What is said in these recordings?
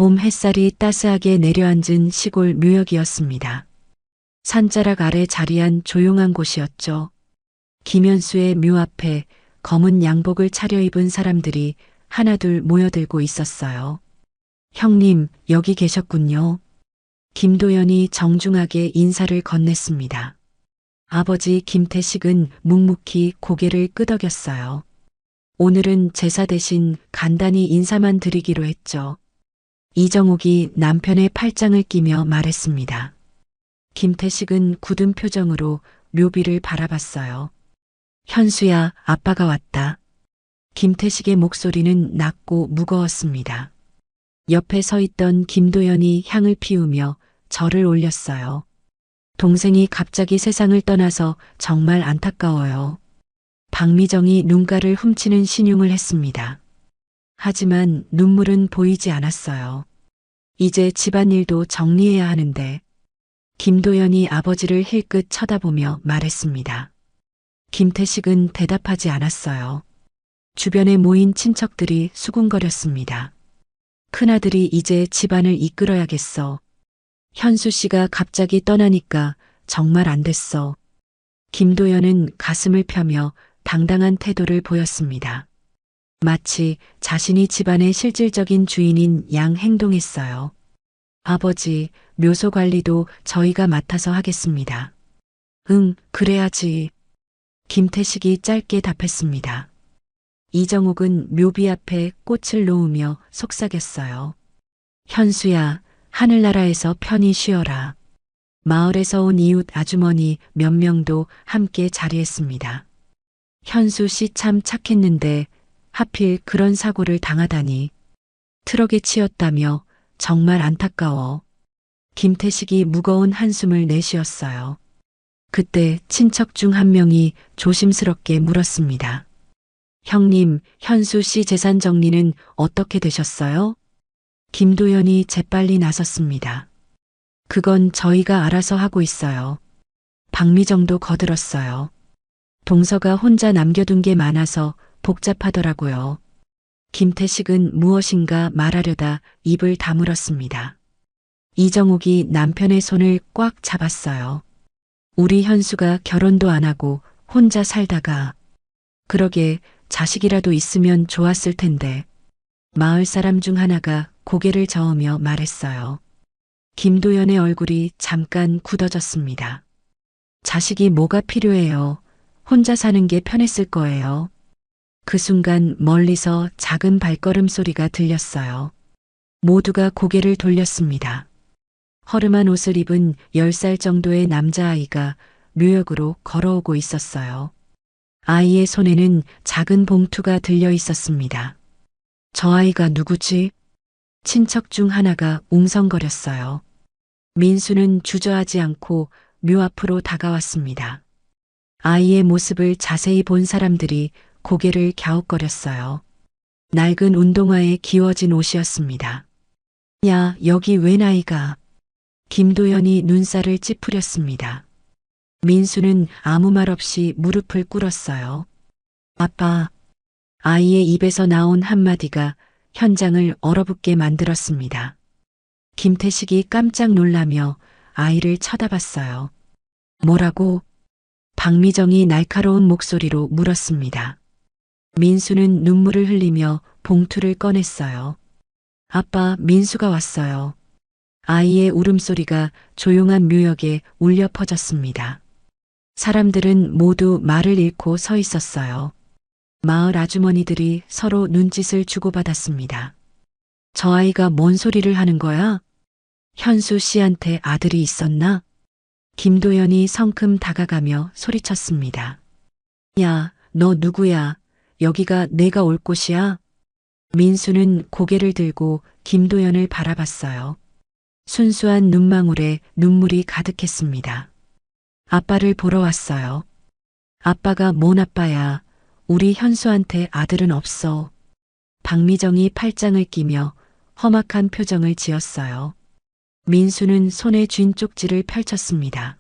봄 햇살이 따스하게 내려앉은 시골 묘역이었습니다. 산자락 아래 자리한 조용한 곳이었죠. 김현수의 묘 앞에 검은 양복을 차려입은 사람들이 하나둘 모여들고 있었어요. 형님, 여기 계셨군요. 김도연이 정중하게 인사를 건넸습니다. 아버지 김태식은 묵묵히 고개를 끄덕였어요. 오늘은 제사 대신 간단히 인사만 드리기로 했죠. 이정옥이 남편의 팔짱을 끼며 말했습니다. 김태식은 굳은 표정으로 묘비를 바라봤어요. 현수야, 아빠가 왔다. 김태식의 목소리는 낮고 무거웠습니다. 옆에 서 있던 김도연이 향을 피우며 절을 올렸어요. 동생이 갑자기 세상을 떠나서 정말 안타까워요. 박미정이 눈가를 훔치는 신용을 했습니다. 하지만 눈물은 보이지 않았어요. 이제 집안일도 정리해야 하는데. 김도연이 아버지를 힐끗 쳐다보며 말했습니다. 김태식은 대답하지 않았어요. 주변에 모인 친척들이 수군거렸습니다. 큰아들이 이제 집안을 이끌어야겠어. 현수 씨가 갑자기 떠나니까 정말 안 됐어. 김도연은 가슴을 펴며 당당한 태도를 보였습니다. 마치 자신이 집안의 실질적인 주인인 양 행동했어요. 아버지, 묘소 관리도 저희가 맡아서 하겠습니다. 응, 그래야지. 김태식이 짧게 답했습니다. 이정옥은 묘비 앞에 꽃을 놓으며 속삭였어요. 현수야, 하늘나라에서 편히 쉬어라. 마을에서 온 이웃 아주머니 몇 명도 함께 자리했습니다. 현수 씨 참 착했는데 하필 그런 사고를 당하다니. 트럭에 치였다며 정말 안타까워. 김태식이 무거운 한숨을 내쉬었어요. 그때 친척 중 한 명이 조심스럽게 물었습니다. 형님, 현수 씨 재산 정리는 어떻게 되셨어요? 김도연이 재빨리 나섰습니다. 그건 저희가 알아서 하고 있어요. 박미정도 거들었어요. 동서가 혼자 남겨둔 게 많아서 복잡하더라고요. 김태식은 무엇인가 말하려다 입을 다물었습니다. 이정옥이 남편의 손을 꽉 잡았어요. 우리 현수가 결혼도 안 하고 혼자 살다가. 그러게 자식이라도 있으면 좋았을 텐데. 마을 사람 중 하나가 고개를 저으며 말했어요. 김도연의 얼굴이 잠깐 굳어졌습니다. 자식이 뭐가 필요해요? 혼자 사는 게 편했을 거예요. 그 순간 멀리서 작은 발걸음 소리가 들렸어요. 모두가 고개를 돌렸습니다. 허름한 옷을 입은 10살 정도의 남자아이가 묘역으로 걸어오고 있었어요. 아이의 손에는 작은 봉투가 들려 있었습니다. 저 아이가 누구지? 친척 중 하나가 웅성거렸어요. 민수는 주저하지 않고 묘 앞으로 다가왔습니다. 아이의 모습을 자세히 본 사람들이 고개를 갸웃거렸어요. 낡은 운동화에 기워진 옷이었습니다. 야, 여기 웬 아이가? 김도연이 눈살을 찌푸렸습니다. 민수는 아무 말 없이 무릎을 꿇었어요. 아빠. 아이의 입에서 나온 한마디가 현장을 얼어붙게 만들었습니다. 김태식이 깜짝 놀라며 아이를 쳐다봤어요. 뭐라고? 박미정이 날카로운 목소리로 물었습니다. 민수는 눈물을 흘리며 봉투를 꺼냈어요. 아빠, 민수가 왔어요. 아이의 울음소리가 조용한 묘역에 울려 퍼졌습니다. 사람들은 모두 말을 잃고 서 있었어요. 마을 아주머니들이 서로 눈짓을 주고받았습니다. 저 아이가 뭔 소리를 하는 거야? 현수 씨한테 아들이 있었나? 김도연이 성큼 다가가며 소리쳤습니다. 야, 너 누구야? 여기가 내가 올 곳이야? 민수는 고개를 들고 김도연을 바라봤어요. 순수한 눈망울에 눈물이 가득했습니다. 아빠를 보러 왔어요. 아빠가 뭔 아빠야. 우리 현수한테 아들은 없어. 박미정이 팔짱을 끼며 험악한 표정을 지었어요. 민수는 손에 쥔 쪽지를 펼쳤습니다.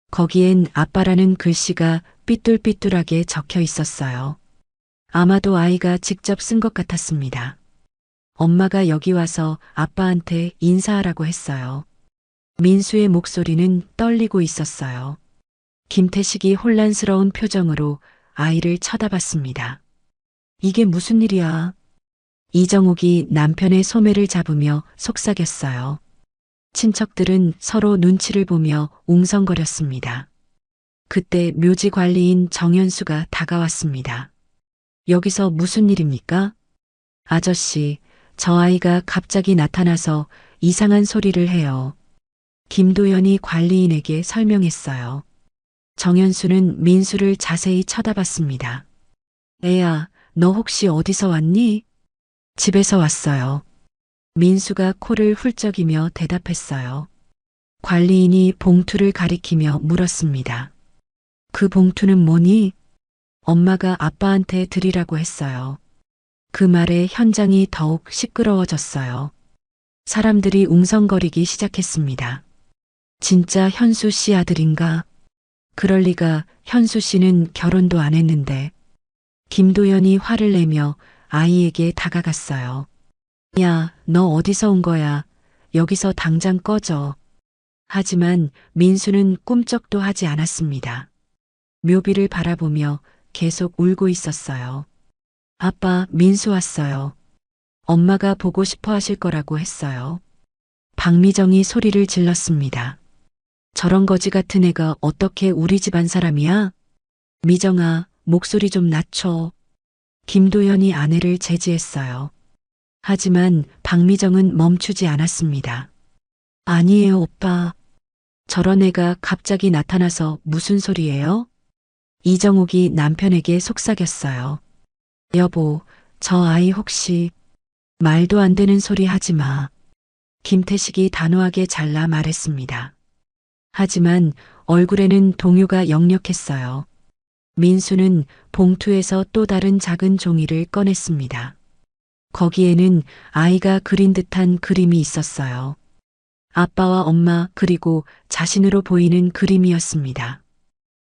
거기엔 아빠라는 글씨가 삐뚤삐뚤하게 적혀 있었어요. 아마도 아이가 직접 쓴 것 같았습니다. 엄마가 여기 와서 아빠한테 인사하라고 했어요. 민수의 목소리는 떨리고 있었어요. 김태식이 혼란스러운 표정으로 아이를 쳐다봤습니다. 이게 무슨 일이야? 이정옥이 남편의 소매를 잡으며 속삭였어요. 친척들은 서로 눈치를 보며 웅성거렸습니다. 그때 묘지 관리인 정현수가 다가왔습니다. 여기서 무슨 일입니까? 아저씨, 저 아이가 갑자기 나타나서 이상한 소리를 해요. 김도연이 관리인에게 설명했어요. 정현수는 민수를 자세히 쳐다봤습니다. 애야, 너 혹시 어디서 왔니? 집에서 왔어요. 민수가 코를 훌쩍이며 대답했어요. 관리인이 봉투를 가리키며 물었습니다. 그 봉투는 뭐니? 엄마가 아빠한테 드리라고 했어요. 그 말에 현장이 더욱 시끄러워졌어요. 사람들이 웅성거리기 시작했습니다. 진짜 현수 씨 아들인가? 그럴 리가, 현수 씨는 결혼도 안 했는데. 김도연이 화를 내며 아이에게 다가갔어요. 야, 너 어디서 온 거야? 여기서 당장 꺼져. 하지만 민수는 꿈쩍도 하지 않았습니다. 묘비를 바라보며 계속 울고 있었어요. 아빠, 민수 왔어요. 엄마가 보고 싶어 하실 거라고 했어요. 박미정이 소리를 질렀습니다. 저런 거지 같은 애가 어떻게 우리 집안 사람이야? 미정아, 목소리 좀 낮춰. 김도연이 아내를 제지했어요. 하지만 박미정은 멈추지 않았습니다. 아니에요, 오빠. 저런 애가 갑자기 나타나서 무슨 소리예요? 이정옥이 남편에게 속삭였어요. 여보, 저 아이 혹시... 말도 안 되는 소리 하지 마. 김태식이 단호하게 잘라 말했습니다. 하지만 얼굴에는 동요가 역력했어요. 민수는 봉투에서 또 다른 작은 종이를 꺼냈습니다. 거기에는 아이가 그린 듯한 그림이 있었어요. 아빠와 엄마 그리고 자신으로 보이는 그림이었습니다.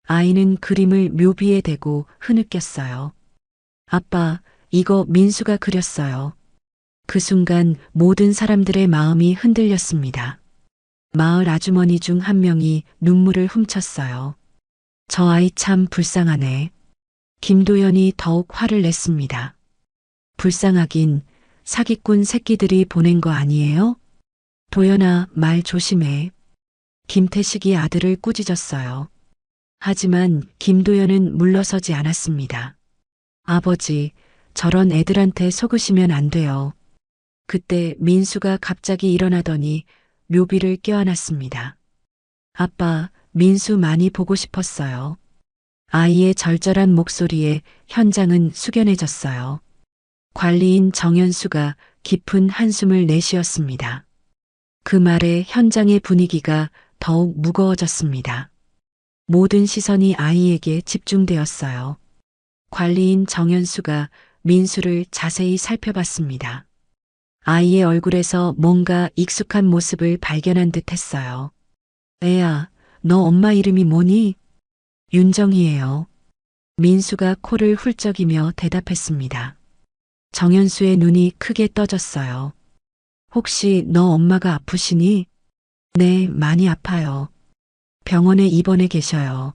아이는 그림을 묘비에 대고 흐느꼈어요. 아빠, 이거 민수가 그렸어요. 그 순간 모든 사람들의 마음이 흔들렸습니다. 마을 아주머니 중 한 명이 눈물을 훔쳤어요. 저 아이 참 불쌍하네. 김도연이 더욱 화를 냈습니다. 불쌍하긴, 사기꾼 새끼들이 보낸 거 아니에요? 도연아, 말 조심해. 김태식이 아들을 꾸짖었어요. 하지만 김도연은 물러서지 않았습니다. 아버지, 저런 애들한테 속으시면 안 돼요. 그때 민수가 갑자기 일어나더니 묘비를 껴안았습니다. 아빠, 민수 많이 보고 싶었어요. 아이의 절절한 목소리에 현장은 숙연해졌어요. 관리인 정현수가 깊은 한숨을 내쉬었습니다. 그 말에 현장의 분위기가 더욱 무거워졌습니다. 모든 시선이 아이에게 집중되었어요. 관리인 정현수가 민수를 자세히 살펴봤습니다. 아이의 얼굴에서 뭔가 익숙한 모습을 발견한 듯 했어요. 애야, 너 엄마 이름이 뭐니? 윤정이에요. 민수가 코를 훌쩍이며 대답했습니다. 정현수의 눈이 크게 떠졌어요. 혹시 너 엄마가 아프시니? 네, 많이 아파요. 병원에 입원해 계셔요.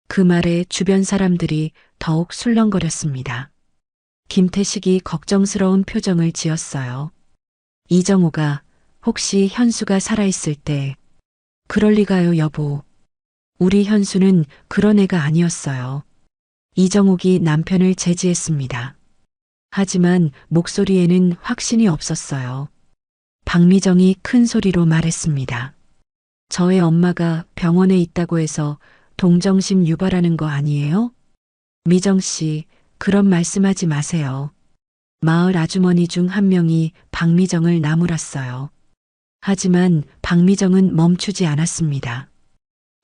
그 말에 주변 사람들이 더욱 술렁거렸습니다. 김태식이 걱정스러운 표정을 지었어요. 이정호가 혹시 현수가 살아있을 때 그럴 리가요, 여보. 우리 현수는 그런 애가 아니었어요. 이정옥이 남편을 제지했습니다. 하지만 목소리에는 확신이 없었어요. 박미정이 큰 소리로 말했습니다. 저의 엄마가 병원에 있다고 해서 동정심 유발하는 거 아니에요? 미정 씨, 그런 말씀하지 마세요. 마을 아주머니 중 한 명이 박미정을 나무랐어요. 하지만 박미정은 멈추지 않았습니다.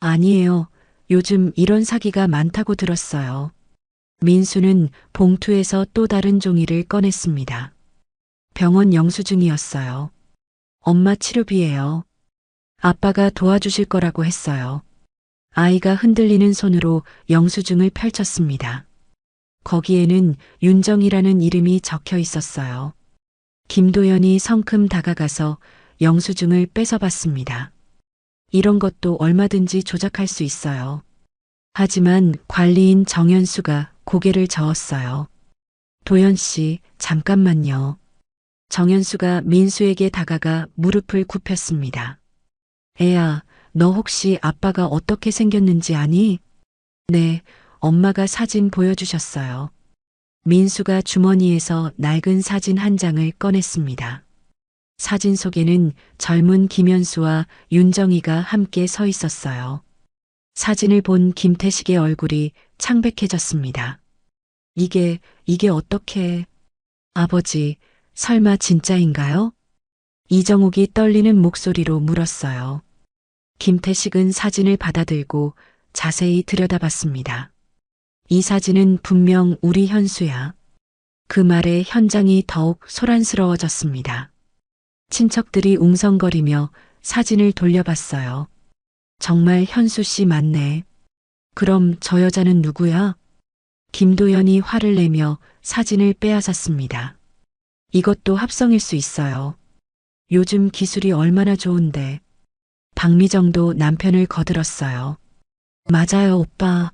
아니에요. 요즘 이런 사기가 많다고 들었어요. 민수는 봉투에서 또 다른 종이를 꺼냈습니다. 병원 영수증이었어요. 엄마 치료비예요. 아빠가 도와주실 거라고 했어요. 아이가 흔들리는 손으로 영수증을 펼쳤습니다. 거기에는 윤정이라는 이름이 적혀 있었어요. 김도연이 성큼 다가가서 영수증을 뺏어봤습니다. 이런 것도 얼마든지 조작할 수 있어요. 하지만 관리인 정연수가 고개를 저었어요. 도연 씨, 잠깐만요. 정연수가 민수에게 다가가 무릎을 굽혔습니다. 애야, 너 혹시 아빠가 어떻게 생겼는지 아니? 네, 엄마가 사진 보여주셨어요. 민수가 주머니에서 낡은 사진 한 장을 꺼냈습니다. 사진 속에는 젊은 김현수와 윤정이가 함께 서 있었어요. 사진을 본 김태식의 얼굴이 창백해졌습니다. 이게 어떻게... 아버지, 설마 진짜인가요? 이정욱이 떨리는 목소리로 물었어요. 김태식은 사진을 받아들고 자세히 들여다봤습니다. 이 사진은 분명 우리 현수야. 그 말에 현장이 더욱 소란스러워졌습니다. 친척들이 웅성거리며 사진을 돌려봤어요. 정말 현수 씨 맞네. 그럼 저 여자는 누구야? 김도연이 화를 내며 사진을 빼앗았습니다. 이것도 합성일 수 있어요. 요즘 기술이 얼마나 좋은데. 박미정도 남편을 거들었어요. 맞아요, 오빠.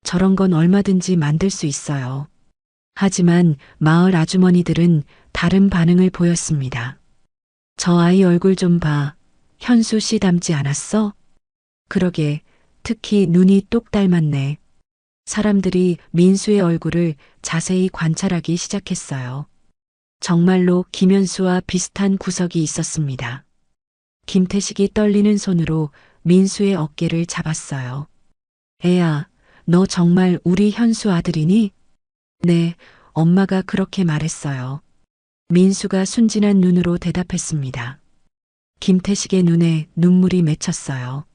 저런 건 얼마든지 만들 수 있어요. 하지만 마을 아주머니들은 다른 반응을 보였습니다. 저 아이 얼굴 좀 봐. 현수 씨 닮지 않았어? 그러게, 특히 눈이 똑 닮았네. 사람들이 민수의 얼굴을 자세히 관찰하기 시작했어요. 정말로 김현수와 비슷한 구석이 있었습니다. 김태식이 떨리는 손으로 민수의 어깨를 잡았어요. 애야, 너 정말 우리 현수 아들이니? 네, 엄마가 그렇게 말했어요. 민수가 순진한 눈으로 대답했습니다. 김태식의 눈에 눈물이 맺혔어요.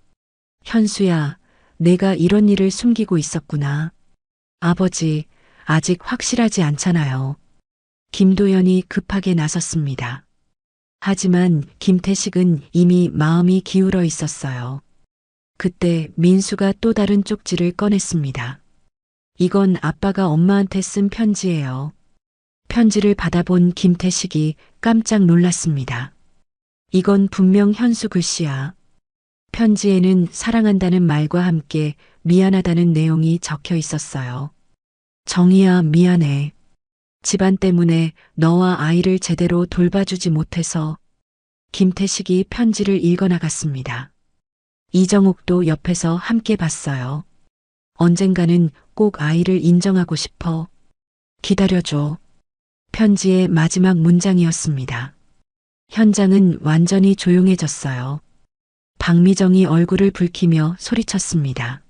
현수야, 내가 이런 일을 숨기고 있었구나. 아버지, 아직 확실하지 않잖아요. 김도연이 급하게 나섰습니다. 하지만 김태식은 이미 마음이 기울어 있었어요. 그때 민수가 또 다른 쪽지를 꺼냈습니다. 이건 아빠가 엄마한테 쓴 편지예요. 편지를 받아본 김태식이 깜짝 놀랐습니다. 이건 분명 현수 글씨야. 편지에는 사랑한다는 말과 함께 미안하다는 내용이 적혀 있었어요. 정희야, 미안해. 집안 때문에 너와 아이를 제대로 돌봐주지 못해서. 김태식이 편지를 읽어나갔습니다. 이정욱도 옆에서 함께 봤어요. 언젠가는 꼭 아이를 인정하고 싶어. 기다려줘. 편지의 마지막 문장이었습니다. 현장은 완전히 조용해졌어요. 박미정이 얼굴을 붉히며 소리쳤습니다.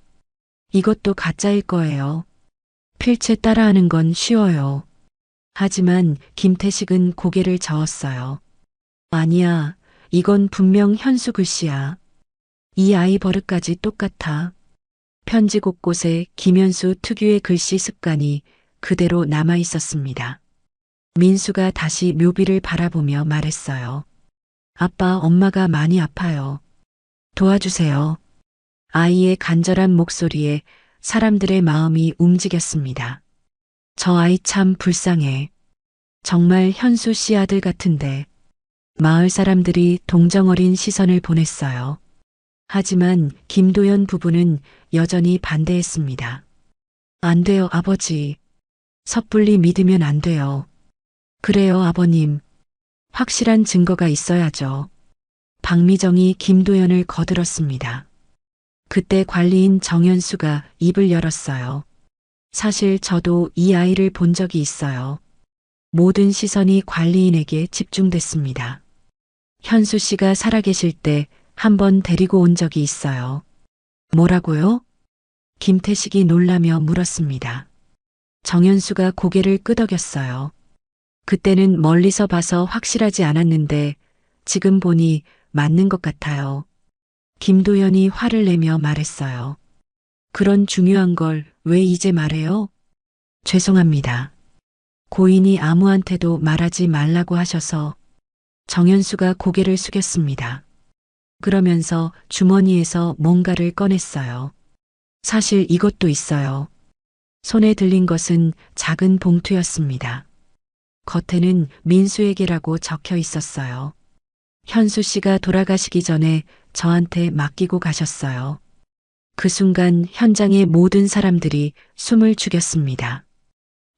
이것도 가짜일 거예요. 필체 따라하는 건 쉬워요. 하지만 김태식은 고개를 저었어요. 아니야, 이건 분명 현수 글씨야. 이 아이 버릇까지 똑같아. 편지 곳곳에 김현수 특유의 글씨 습관이 그대로 남아 있었습니다. 민수가 다시 묘비를 바라보며 말했어요. 아빠, 엄마가 많이 아파요. 도와주세요. 아이의 간절한 목소리에 사람들의 마음이 움직였습니다. 저 아이 참 불쌍해. 정말 현수 씨 아들 같은데. 마을 사람들이 동정어린 시선을 보냈어요. 하지만 김도연 부부는 여전히 반대했습니다. 안 돼요, 아버지. 섣불리 믿으면 안 돼요. 그래요, 아버님. 확실한 증거가 있어야죠. 박미정이 김도연을 거들었습니다. 그때 관리인 정연수가 입을 열었어요. 사실 저도 이 아이를 본 적이 있어요. 모든 시선이 관리인에게 집중됐습니다. 현수 씨가 살아계실 때 한 번 데리고 온 적이 있어요. 뭐라고요? 김태식이 놀라며 물었습니다. 정연수가 고개를 끄덕였어요. 그때는 멀리서 봐서 확실하지 않았는데 지금 보니 맞는 것 같아요. 김도연이 화를 내며 말했어요. 그런 중요한 걸 왜 이제 말해요? 죄송합니다. 고인이 아무한테도 말하지 말라고 하셔서. 정연수가 고개를 숙였습니다. 그러면서 주머니에서 뭔가를 꺼냈어요. 사실 이것도 있어요. 손에 들린 것은 작은 봉투였습니다. 겉에는 민수에게라고 적혀 있었어요. 현수 씨가 돌아가시기 전에 저한테 맡기고 가셨어요. 그 순간 현장의 모든 사람들이 숨을 죽였습니다.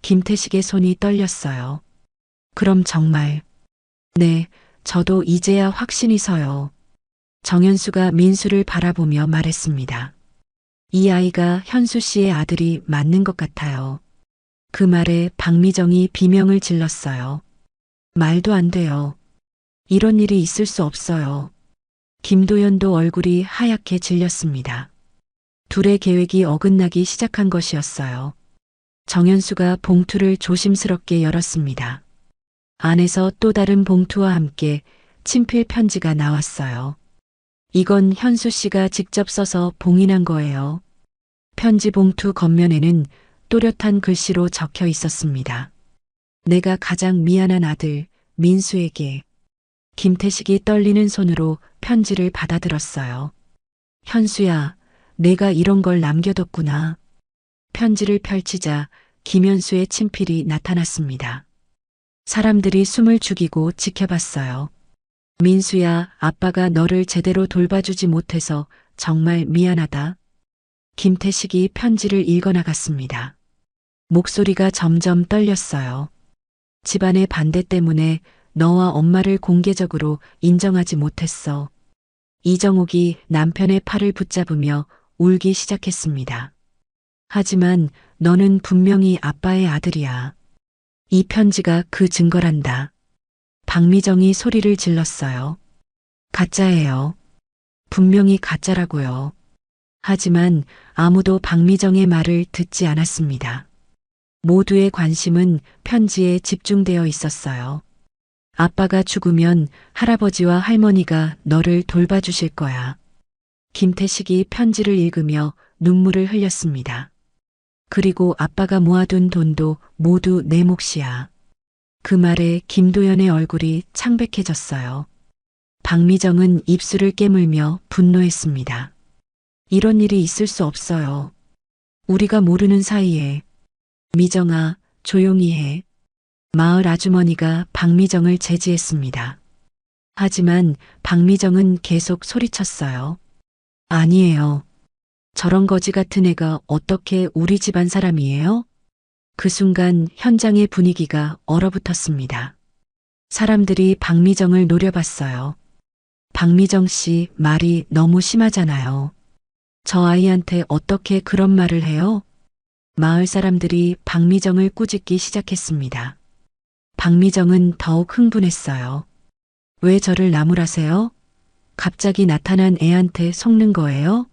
김태식의 손이 떨렸어요. 그럼 정말, 네, 저도 이제야 확신이 서요. 정현수가 민수를 바라보며 말했습니다. 이 아이가 현수 씨의 아들이 맞는 것 같아요. 그 말에 박미정이 비명을 질렀어요. 말도 안 돼요. 이런 일이 있을 수 없어요. 김도연도 얼굴이 하얗게 질렸습니다. 둘의 계획이 어긋나기 시작한 것이었어요. 정현수가 봉투를 조심스럽게 열었습니다. 안에서 또 다른 봉투와 함께 친필 편지가 나왔어요. 이건 현수 씨가 직접 써서 봉인한 거예요. 편지 봉투 겉면에는 또렷한 글씨로 적혀 있었습니다. 내가 가장 미안한 아들 민수에게. 김태식이 떨리는 손으로 편지를 받아들었어요. 현수야, 내가 이런 걸 남겨뒀구나. 편지를 펼치자 김현수의 친필이 나타났습니다. 사람들이 숨을 죽이고 지켜봤어요. 민수야, 아빠가 너를 제대로 돌봐주지 못해서 정말 미안하다. 김태식이 편지를 읽어나갔습니다. 목소리가 점점 떨렸어요. 집안의 반대 때문에 너와 엄마를 공개적으로 인정하지 못했어. 이정옥이 남편의 팔을 붙잡으며 울기 시작했습니다. 하지만 너는 분명히 아빠의 아들이야. 이 편지가 그 증거란다. 박미정이 소리를 질렀어요. 가짜예요. 분명히 가짜라고요. 하지만 아무도 박미정의 말을 듣지 않았습니다. 모두의 관심은 편지에 집중되어 있었어요. 아빠가 죽으면 할아버지와 할머니가 너를 돌봐주실 거야. 김태식이 편지를 읽으며 눈물을 흘렸습니다. 그리고 아빠가 모아둔 돈도 모두 내 몫이야. 그 말에 김도연의 얼굴이 창백해졌어요. 박미정은 입술을 깨물며 분노했습니다. 이런 일이 있을 수 없어요. 우리가 모르는 사이에. 미정아, 조용히 해. 마을 아주머니가 박미정을 제지했습니다. 하지만 박미정은 계속 소리쳤어요. 아니에요. 저런 거지 같은 애가 어떻게 우리 집안 사람이에요? 그 순간 현장의 분위기가 얼어붙었습니다. 사람들이 박미정을 노려봤어요. 박미정 씨 말이 너무 심하잖아요. 저 아이한테 어떻게 그런 말을 해요? 마을 사람들이 박미정을 꾸짖기 시작했습니다. 박미정은 더욱 흥분했어요. 왜 저를 나무라세요? 갑자기 나타난 애한테 속는 거예요?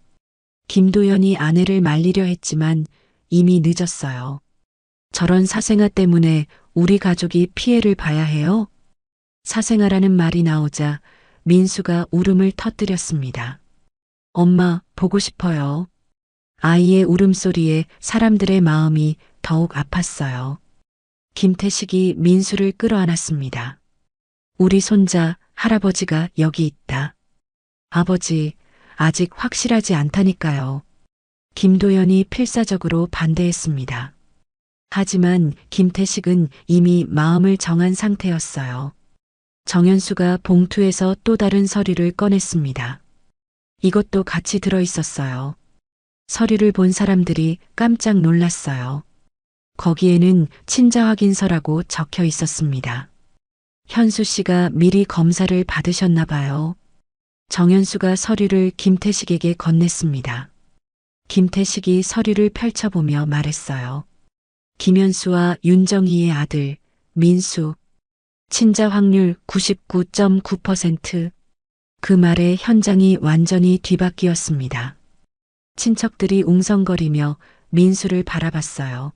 김도연이 아내를 말리려 했지만 이미 늦었어요. 저런 사생아 때문에 우리 가족이 피해를 봐야 해요? 사생아라는 말이 나오자 민수가 울음을 터뜨렸습니다. 엄마, 보고 싶어요. 아이의 울음소리에 사람들의 마음이 더욱 아팠어요. 김태식이 민수를 끌어안았습니다. 우리 손자, 할아버지가 여기 있다. 아버지, 아직 확실하지 않다니까요. 김도연이 필사적으로 반대했습니다. 하지만 김태식은 이미 마음을 정한 상태였어요. 정현수가 봉투에서 또 다른 서류를 꺼냈습니다. 이것도 같이 들어 있었어요. 서류를 본 사람들이 깜짝 놀랐어요. 거기에는 친자 확인서라고 적혀 있었습니다. 현수 씨가 미리 검사를 받으셨나 봐요. 정현수가 서류를 김태식에게 건넸습니다. 김태식이 서류를 펼쳐보며 말했어요. 김현수와 윤정희의 아들 민수. 친자 확률 99.9%. 그 말에 현장이 완전히 뒤바뀌었습니다. 친척들이 웅성거리며 민수를 바라봤어요.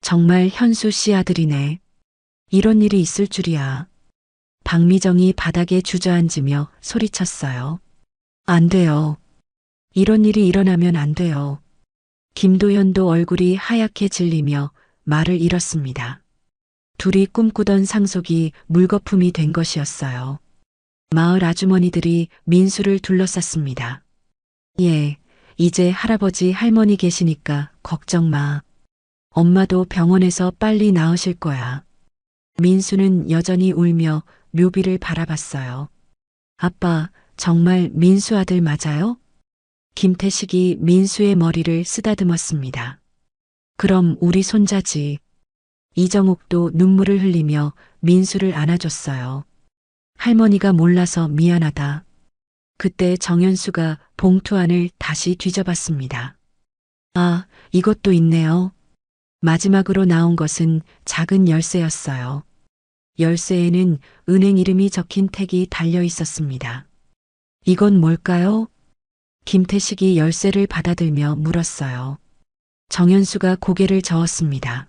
정말 현수 씨 아들이네. 이런 일이 있을 줄이야. 박미정이 바닥에 주저앉으며 소리쳤어요. 안 돼요. 이런 일이 일어나면 안 돼요. 김도연도 얼굴이 하얗게 질리며 말을 잃었습니다. 둘이 꿈꾸던 상속이 물거품이 된 것이었어요. 마을 아주머니들이 민수를 둘러쌌습니다. 예, 이제 할아버지 할머니 계시니까 걱정 마. 엄마도 병원에서 빨리 나으실 거야. 민수는 여전히 울며 묘비를 바라봤어요. 아빠, 정말 민수 아들 맞아요? 김태식이 민수의 머리를 쓰다듬었습니다. 그럼 우리 손자지. 이정욱도 눈물을 흘리며 민수를 안아줬어요. 할머니가 몰라서 미안하다. 그때 정연수가 봉투 안을 다시 뒤져봤습니다. 아, 이것도 있네요. 마지막으로 나온 것은 작은 열쇠였어요. 열쇠에는 은행 이름이 적힌 택이 달려 있었습니다. 이건 뭘까요? 김태식이 열쇠를 받아들며 물었어요. 정연수가 고개를 저었습니다.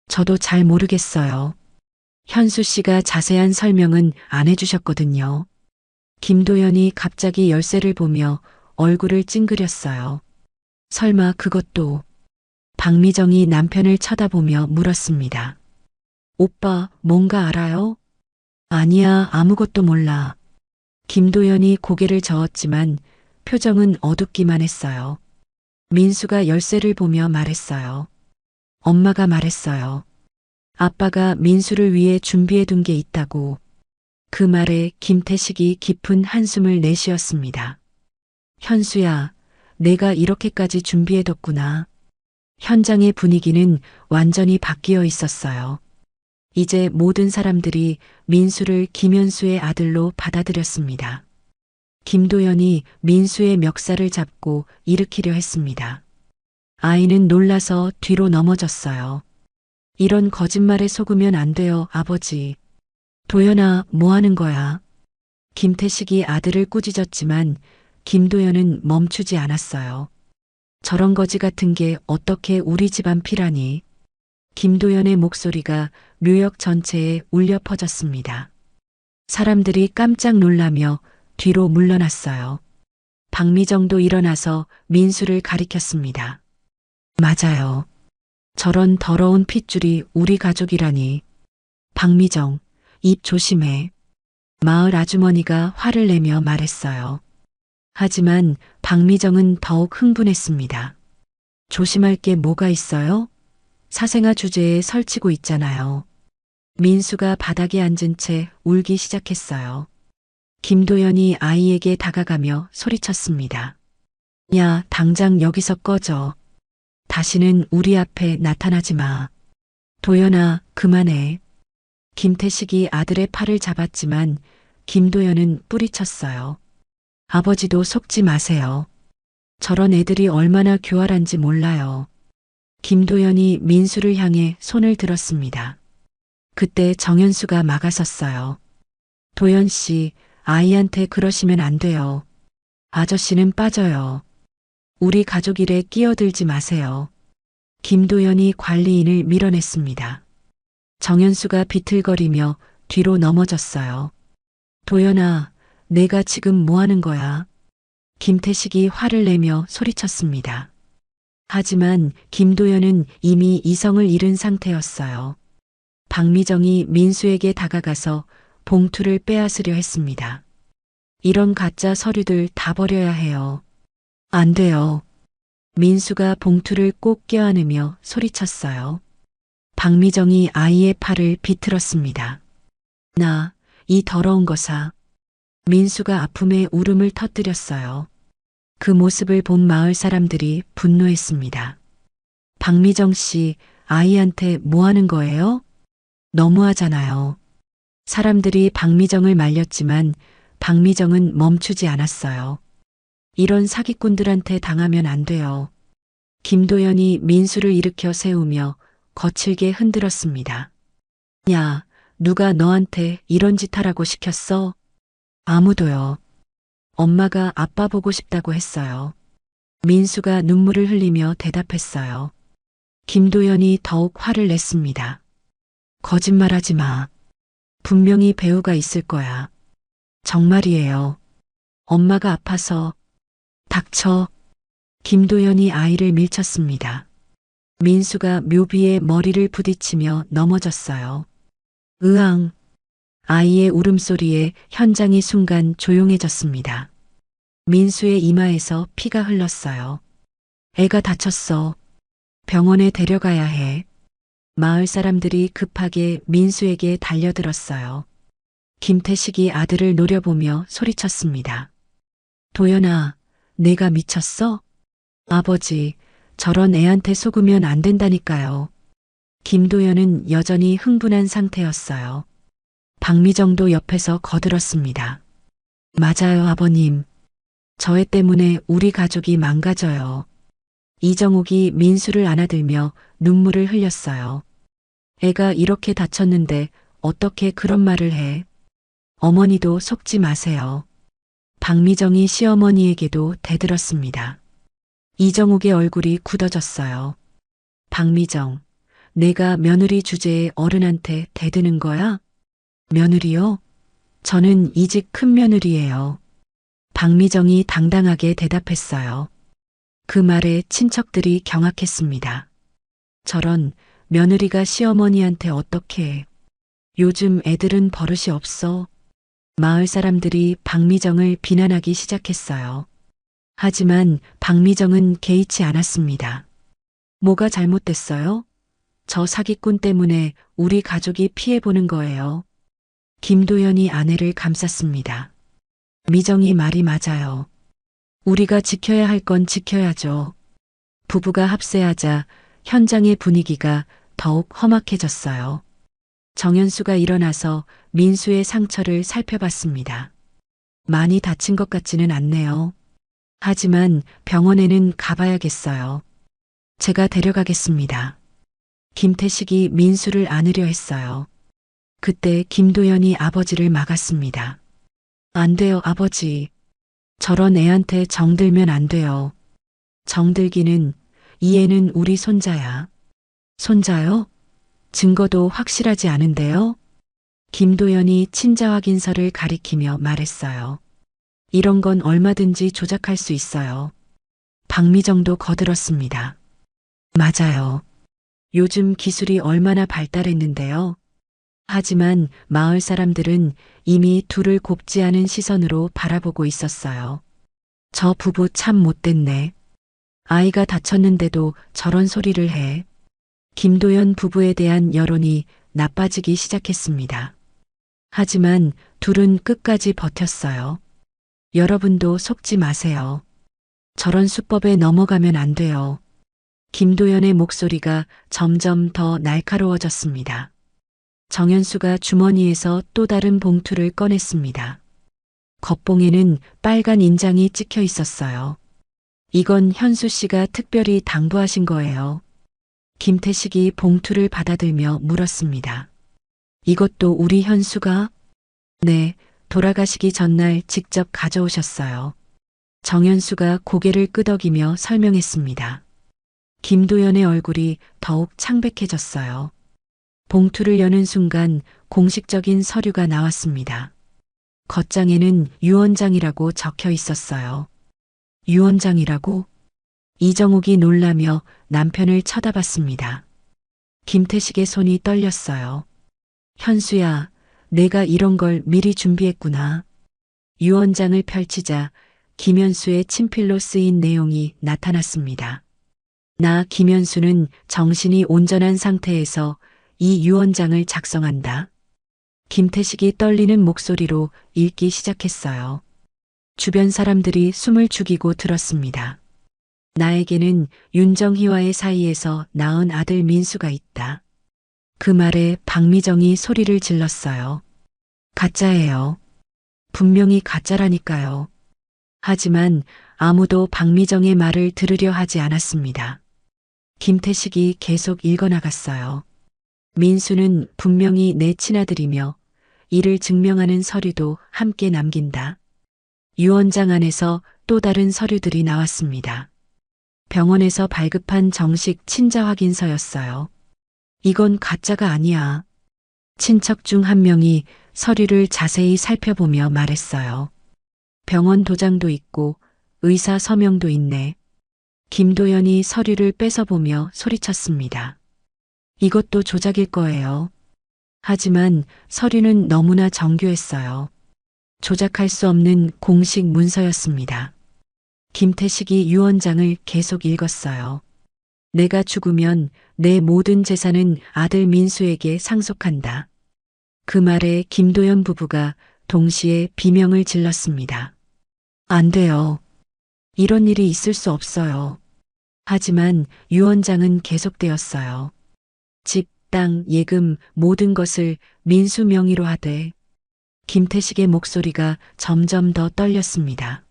저도 잘 모르겠어요. 현수 씨가 자세한 설명은 안 해주셨거든요. 김도연이 갑자기 열쇠를 보며 얼굴을 찡그렸어요. 설마 그것도. 박미정이 남편을 쳐다보며 물었습니다. 오빠, 뭔가 알아요? 아니야, 아무것도 몰라. 김도연이 고개를 저었지만 표정은 어둡기만 했어요. 민수가 열쇠를 보며 말했어요. 엄마가 말했어요. 아빠가 민수를 위해 준비해 둔 게 있다고. 그 말에 김태식이 깊은 한숨을 내쉬었습니다. 현수야, 내가 이렇게까지 준비해뒀구나. 현장의 분위기는 완전히 바뀌어 있었어요. 이제 모든 사람들이 민수를 김현수의 아들로 받아들였습니다. 김도연이 민수의 멱살을 잡고 일으키려 했습니다. 아이는 놀라서 뒤로 넘어졌어요. 이런 거짓말에 속으면 안 돼요, 아버지. 도연아, 뭐 하는 거야? 김태식이 아들을 꾸짖었지만 김도연은 멈추지 않았어요. 저런 거지 같은 게 어떻게 우리 집안 피라니? 김도연의 목소리가 묘역 전체에 울려 퍼졌습니다. 사람들이 깜짝 놀라며 뒤로 물러났어요. 박미정도 일어나서 민수를 가리켰습니다. 맞아요. 저런 더러운 핏줄이 우리 가족이라니. 박미정, 입 조심해. 마을 아주머니가 화를 내며 말했어요. 하지만 박미정은 더욱 흥분했습니다. 조심할 게 뭐가 있어요? 사생아 주제에 설치고 있잖아요. 민수가 바닥에 앉은 채 울기 시작했어요. 김도연이 아이에게 다가가며 소리쳤습니다. 야, 당장 여기서 꺼져. 다시는 우리 앞에 나타나지 마. 도연아, 그만해. 김태식이 아들의 팔을 잡았지만 김도연은 뿌리쳤어요. 아버지도 속지 마세요. 저런 애들이 얼마나 교활한지 몰라요. 김도연이 민수를 향해 손을 들었습니다. 그때 정연수가 막아섰어요. 도연 씨, 아이한테 그러시면 안 돼요. 아저씨는 빠져요. 우리 가족 일에 끼어들지 마세요. 김도연이 관리인을 밀어냈습니다. 정연수가 비틀거리며 뒤로 넘어졌어요. 도연아, 내가 지금 뭐 하는 거야? 김태식이 화를 내며 소리쳤습니다. 하지만 김도연은 이미 이성을 잃은 상태였어요. 박미정이 민수에게 다가가서 봉투를 빼앗으려 했습니다. 이런 가짜 서류들 다 버려야 해요. 안 돼요. 민수가 봉투를 꼭 껴안으며 소리쳤어요. 박미정이 아이의 팔을 비틀었습니다. 나, 이 더러운 거사. 민수가 아픔에 울음을 터뜨렸어요. 그 모습을 본 마을 사람들이 분노했습니다. 박미정 씨, 아이한테 뭐 하는 거예요? 너무하잖아요. 사람들이 박미정을 말렸지만 박미정은 멈추지 않았어요. 이런 사기꾼들한테 당하면 안 돼요. 김도연이 민수를 일으켜 세우며 거칠게 흔들었습니다. 야, 누가 너한테 이런 짓 하라고 시켰어? 아무도요. 엄마가 아빠 보고 싶다고 했어요. 민수가 눈물을 흘리며 대답했어요. 김도연이 더욱 화를 냈습니다. 거짓말하지 마. 분명히 배우가 있을 거야. 정말이에요. 엄마가 아파서. 닥쳐. 김도연이 아이를 밀쳤습니다. 민수가 묘비에 머리를 부딪히며 넘어졌어요. 으앙. 아이의 울음소리에 현장이 순간 조용해졌습니다. 민수의 이마에서 피가 흘렀어요. 애가 다쳤어. 병원에 데려가야 해. 마을 사람들이 급하게 민수에게 달려들었어요. 김태식이 아들을 노려보며 소리쳤습니다. 도연아, 내가 미쳤어? 아버지, 저런 애한테 속으면 안 된다니까요. 김도연은 여전히 흥분한 상태였어요. 박미정도 옆에서 거들었습니다. 맞아요, 아버님. 저 애 때문에 우리 가족이 망가져요. 이정욱이 민수를 안아들며 눈물을 흘렸어요. 애가 이렇게 다쳤는데 어떻게 그런 말을 해? 어머니도 속지 마세요. 박미정이 시어머니에게도 대들었습니다. 이정욱의 얼굴이 굳어졌어요. 박미정, 내가 며느리 주제에 어른한테 대드는 거야? 며느리요? 저는 이 집 큰 며느리예요. 박미정이 당당하게 대답했어요. 그 말에 친척들이 경악했습니다. 저런 며느리가 시어머니한테 어떻게 해? 요즘 애들은 버릇이 없어. 마을 사람들이 박미정을 비난하기 시작했어요. 하지만 박미정은 개의치 않았습니다. 뭐가 잘못됐어요? 저 사기꾼 때문에 우리 가족이 피해보는 거예요. 김도연이 아내를 감쌌습니다. 미정이 말이 맞아요. 우리가 지켜야 할 건 지켜야죠. 부부가 합세하자 현장의 분위기가 더욱 험악해졌어요. 정연수가 일어나서 민수의 상처를 살펴봤습니다. 많이 다친 것 같지는 않네요. 하지만 병원에는 가봐야겠어요. 제가 데려가겠습니다. 김태식이 민수를 안으려 했어요. 그때 김도연이 아버지를 막았습니다. 안 돼요, 아버지. 저런 애한테 정들면 안 돼요. 정들기는 이 애는 우리 손자야. 손자요? 증거도 확실하지 않은데요? 김도연이 친자 확인서를 가리키며 말했어요. 이런 건 얼마든지 조작할 수 있어요. 박미정도 거들었습니다. 맞아요. 요즘 기술이 얼마나 발달했는데요. 하지만 마을 사람들은 이미 둘을 곱지 않은 시선으로 바라보고 있었어요. 저 부부 참 못됐네. 아이가 다쳤는데도 저런 소리를 해. 김도연 부부에 대한 여론이 나빠지기 시작했습니다. 하지만 둘은 끝까지 버텼어요. 여러분도 속지 마세요. 저런 수법에 넘어가면 안 돼요. 김도연의 목소리가 점점 더 날카로워졌습니다. 정연수가 주머니에서 또 다른 봉투를 꺼냈습니다. 겉봉에는 빨간 인장이 찍혀 있었어요. 이건 현수 씨가 특별히 당부하신 거예요. 김태식이 봉투를 받아들며 물었습니다. 이것도 우리 현수가? 네, 돌아가시기 전날 직접 가져오셨어요. 정연수가 고개를 끄덕이며 설명했습니다. 김도연의 얼굴이 더욱 창백해졌어요. 봉투를 여는 순간 공식적인 서류가 나왔습니다. 겉장에는 유언장이라고 적혀 있었어요. 유언장이라고? 이정욱이 놀라며 남편을 쳐다봤습니다. 김태식의 손이 떨렸어요. 현수야, 내가 이런 걸 미리 준비했구나. 유언장을 펼치자 김현수의 친필로 쓰인 내용이 나타났습니다. 나 김현수는 정신이 온전한 상태에서 이 유언장을 작성한다. 김태식이 떨리는 목소리로 읽기 시작했어요. 주변 사람들이 숨을 죽이고 들었습니다. 나에게는 윤정희와의 사이에서 낳은 아들 민수가 있다. 그 말에 박미정이 소리를 질렀어요. 가짜예요. 분명히 가짜라니까요. 하지만 아무도 박미정의 말을 들으려 하지 않았습니다. 김태식이 계속 읽어나갔어요. 민수는 분명히 내 친아들이며 이를 증명하는 서류도 함께 남긴다. 유언장 안에서 또 다른 서류들이 나왔습니다. 병원에서 발급한 정식 친자 확인서였어요. 이건 가짜가 아니야. 친척 중 한 명이 서류를 자세히 살펴보며 말했어요. 병원 도장도 있고 의사 서명도 있네. 김도연이 서류를 뺏어보며 소리쳤습니다. 이것도 조작일 거예요. 하지만 서류는 너무나 정교했어요. 조작할 수 없는 공식 문서였습니다. 김태식이 유언장을 계속 읽었어요. 내가 죽으면 내 모든 재산은 아들 민수에게 상속한다. 그 말에 김도연 부부가 동시에 비명을 질렀습니다. 안 돼요. 이런 일이 있을 수 없어요. 하지만 유언장은 계속되었어요. 집, 땅, 예금 모든 것을 민수 명의로 하되 김태식의 목소리가 점점 더 떨렸습니다.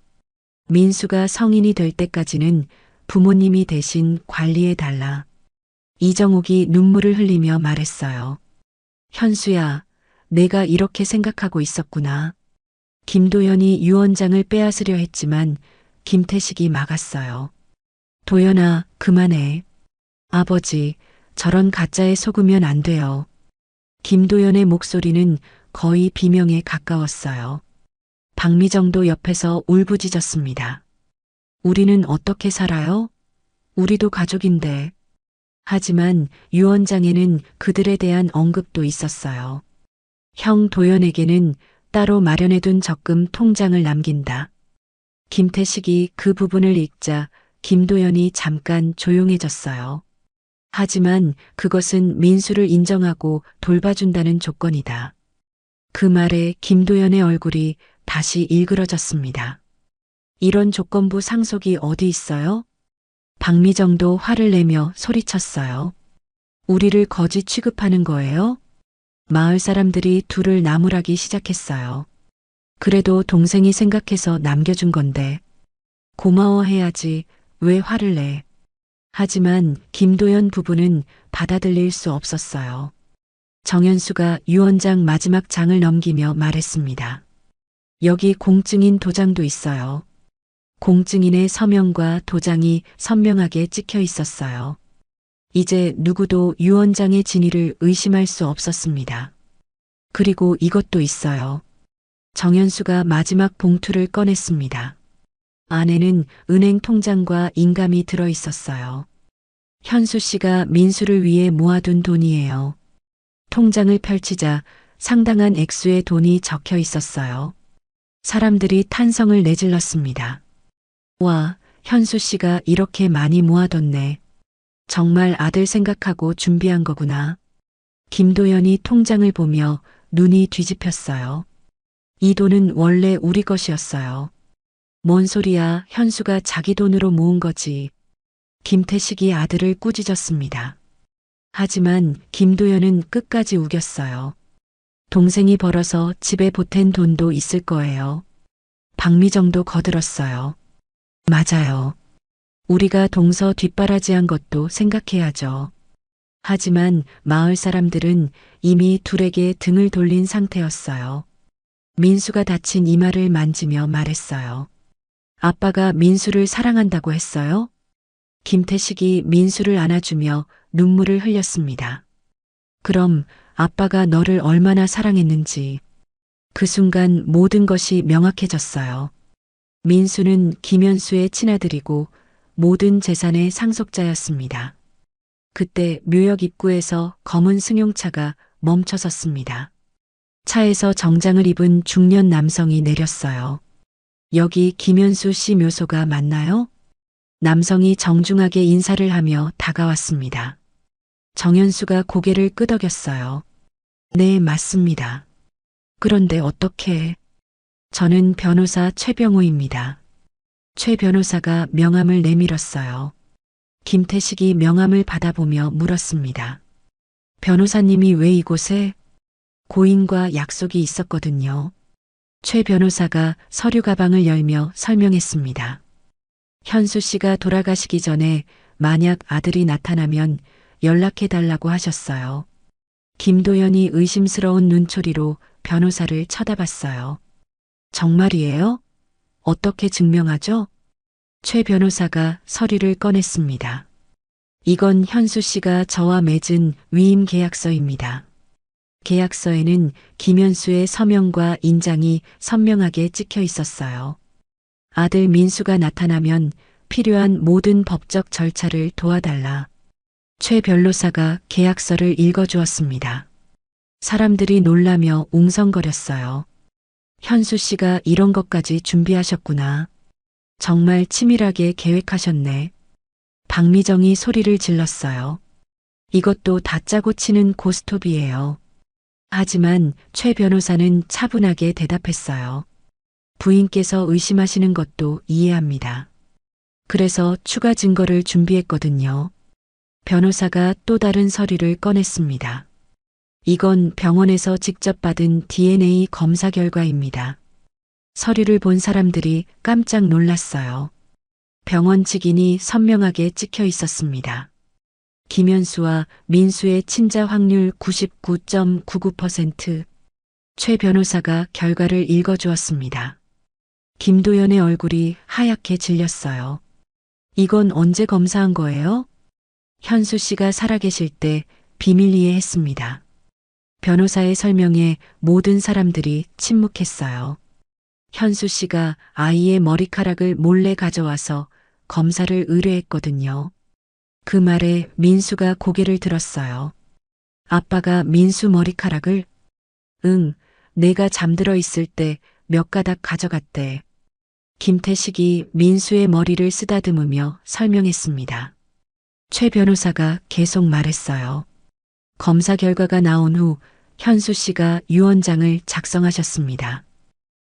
민수가 성인이 될 때까지는 부모님이 대신 관리해달라. 이정욱이 눈물을 흘리며 말했어요. 현수야, 내가 이렇게 생각하고 있었구나. 김도연이 유언장을 빼앗으려 했지만 김태식이 막았어요. 도연아, 그만해. 아버지, 저런 가짜에 속으면 안 돼요. 김도연의 목소리는 거의 비명에 가까웠어요. 박미정도 옆에서 울부짖었습니다. 우리는 어떻게 살아요? 우리도 가족인데. 하지만 유언장에는 그들에 대한 언급도 있었어요. 형 도연에게는 따로 마련해둔 적금 통장을 남긴다. 김태식이 그 부분을 읽자 김도연이 잠깐 조용해졌어요. 하지만 그것은 민수를 인정하고 돌봐준다는 조건이다. 그 말에 김도연의 얼굴이 다시 일그러졌습니다. 이런 조건부 상속이 어디 있어요? 박미정도 화를 내며 소리쳤어요. 우리를 거지 취급하는 거예요? 마을 사람들이 둘을 나무라기 시작했어요. 그래도 동생이 생각해서 남겨준 건데 고마워해야지 왜 화를 내. 하지만 김도연 부부는 받아들일 수 없었어요. 정현수가 유언장 마지막 장을 넘기며 말했습니다. 여기 공증인 도장도 있어요. 공증인의 서명과 도장이 선명하게 찍혀 있었어요. 이제 누구도 유언장의 진위를 의심할 수 없었습니다. 그리고 이것도 있어요. 정현수가 마지막 봉투를 꺼냈습니다. 안에는 은행 통장과 인감이 들어 있었어요. 현수 씨가 민수를 위해 모아둔 돈이에요. 통장을 펼치자 상당한 액수의 돈이 적혀 있었어요. 사람들이 탄성을 내질렀습니다. 와, 현수 씨가 이렇게 많이 모아뒀네. 정말 아들 생각하고 준비한 거구나. 김도연이 통장을 보며 눈이 뒤집혔어요. 이 돈은 원래 우리 것이었어요. 뭔 소리야, 현수가 자기 돈으로 모은 거지. 김태식이 아들을 꾸짖었습니다. 하지만 김도연은 끝까지 우겼어요. 동생이 벌어서 집에 보탠 돈도 있을 거예요. 박미정도 거들었어요. 맞아요. 우리가 동서 뒷바라지한 것도 생각해야죠. 하지만 마을 사람들은 이미 둘에게 등을 돌린 상태였어요. 민수가 다친 이마를 만지며 말했어요. 아빠가 민수를 사랑한다고 했어요? 김태식이 민수를 안아주며 눈물을 흘렸습니다. 그럼 아빠가 너를 얼마나 사랑했는지. 그 순간 모든 것이 명확해졌어요. 민수는 김현수의 친아들이고 모든 재산의 상속자였습니다. 그때 묘역 입구에서 검은 승용차가 멈춰섰습니다. 차에서 정장을 입은 중년 남성이 내렸어요. 여기 김현수 씨 묘소가 맞나요? 남성이 정중하게 인사를 하며 다가왔습니다. 정현수가 고개를 끄덕였어요. 네, 맞습니다. 그런데 어떻게? 저는 변호사 최병호입니다. 최 변호사가 명함을 내밀었어요. 김태식이 명함을 받아보며 물었습니다. 변호사님이 왜 이곳에? 고인과 약속이 있었거든요. 최 변호사가 서류 가방을 열며 설명했습니다. 현수 씨가 돌아가시기 전에 만약 아들이 나타나면 연락해달라고 하셨어요. 김도연이 의심스러운 눈초리로 변호사를 쳐다봤어요. 정말이에요? 어떻게 증명하죠? 최 변호사가 서류를 꺼냈습니다. 이건 현수 씨가 저와 맺은 위임 계약서입니다. 계약서에는 김현수의 서명과 인장이 선명하게 찍혀 있었어요. 아들 민수가 나타나면 필요한 모든 법적 절차를 도와달라. 최 변호사가 계약서를 읽어주었습니다. 사람들이 놀라며 웅성거렸어요. 현수 씨가 이런 것까지 준비하셨구나. 정말 치밀하게 계획하셨네. 박미정이 소리를 질렀어요. 이것도 다짜고 치는 고스톱이에요. 하지만 최 변호사는 차분하게 대답했어요. 부인께서 의심하시는 것도 이해합니다. 그래서 추가 증거를 준비했거든요. 변호사가 또 다른 서류를 꺼냈습니다. 이건 병원에서 직접 받은 DNA 검사 결과입니다. 서류를 본 사람들이 깜짝 놀랐어요. 병원 직인이 선명하게 찍혀 있었습니다. 김현수와 민수의 친자 확률 99.99%. 최 변호사가 결과를 읽어주었습니다. 김도연의 얼굴이 하얗게 질렸어요. 이건 언제 검사한 거예요? 현수 씨가 살아계실 때 비밀리에 했습니다. 변호사의 설명에 모든 사람들이 침묵했어요. 현수 씨가 아이의 머리카락을 몰래 가져와서 검사를 의뢰했거든요. 그 말에 민수가 고개를 들었어요. 아빠가 민수 머리카락을? 응, 내가 잠들어 있을 때 몇 가닥 가져갔대. 김태식이 민수의 머리를 쓰다듬으며 설명했습니다. 최 변호사가 계속 말했어요. 검사 결과가 나온 후 현수 씨가 유언장을 작성하셨습니다.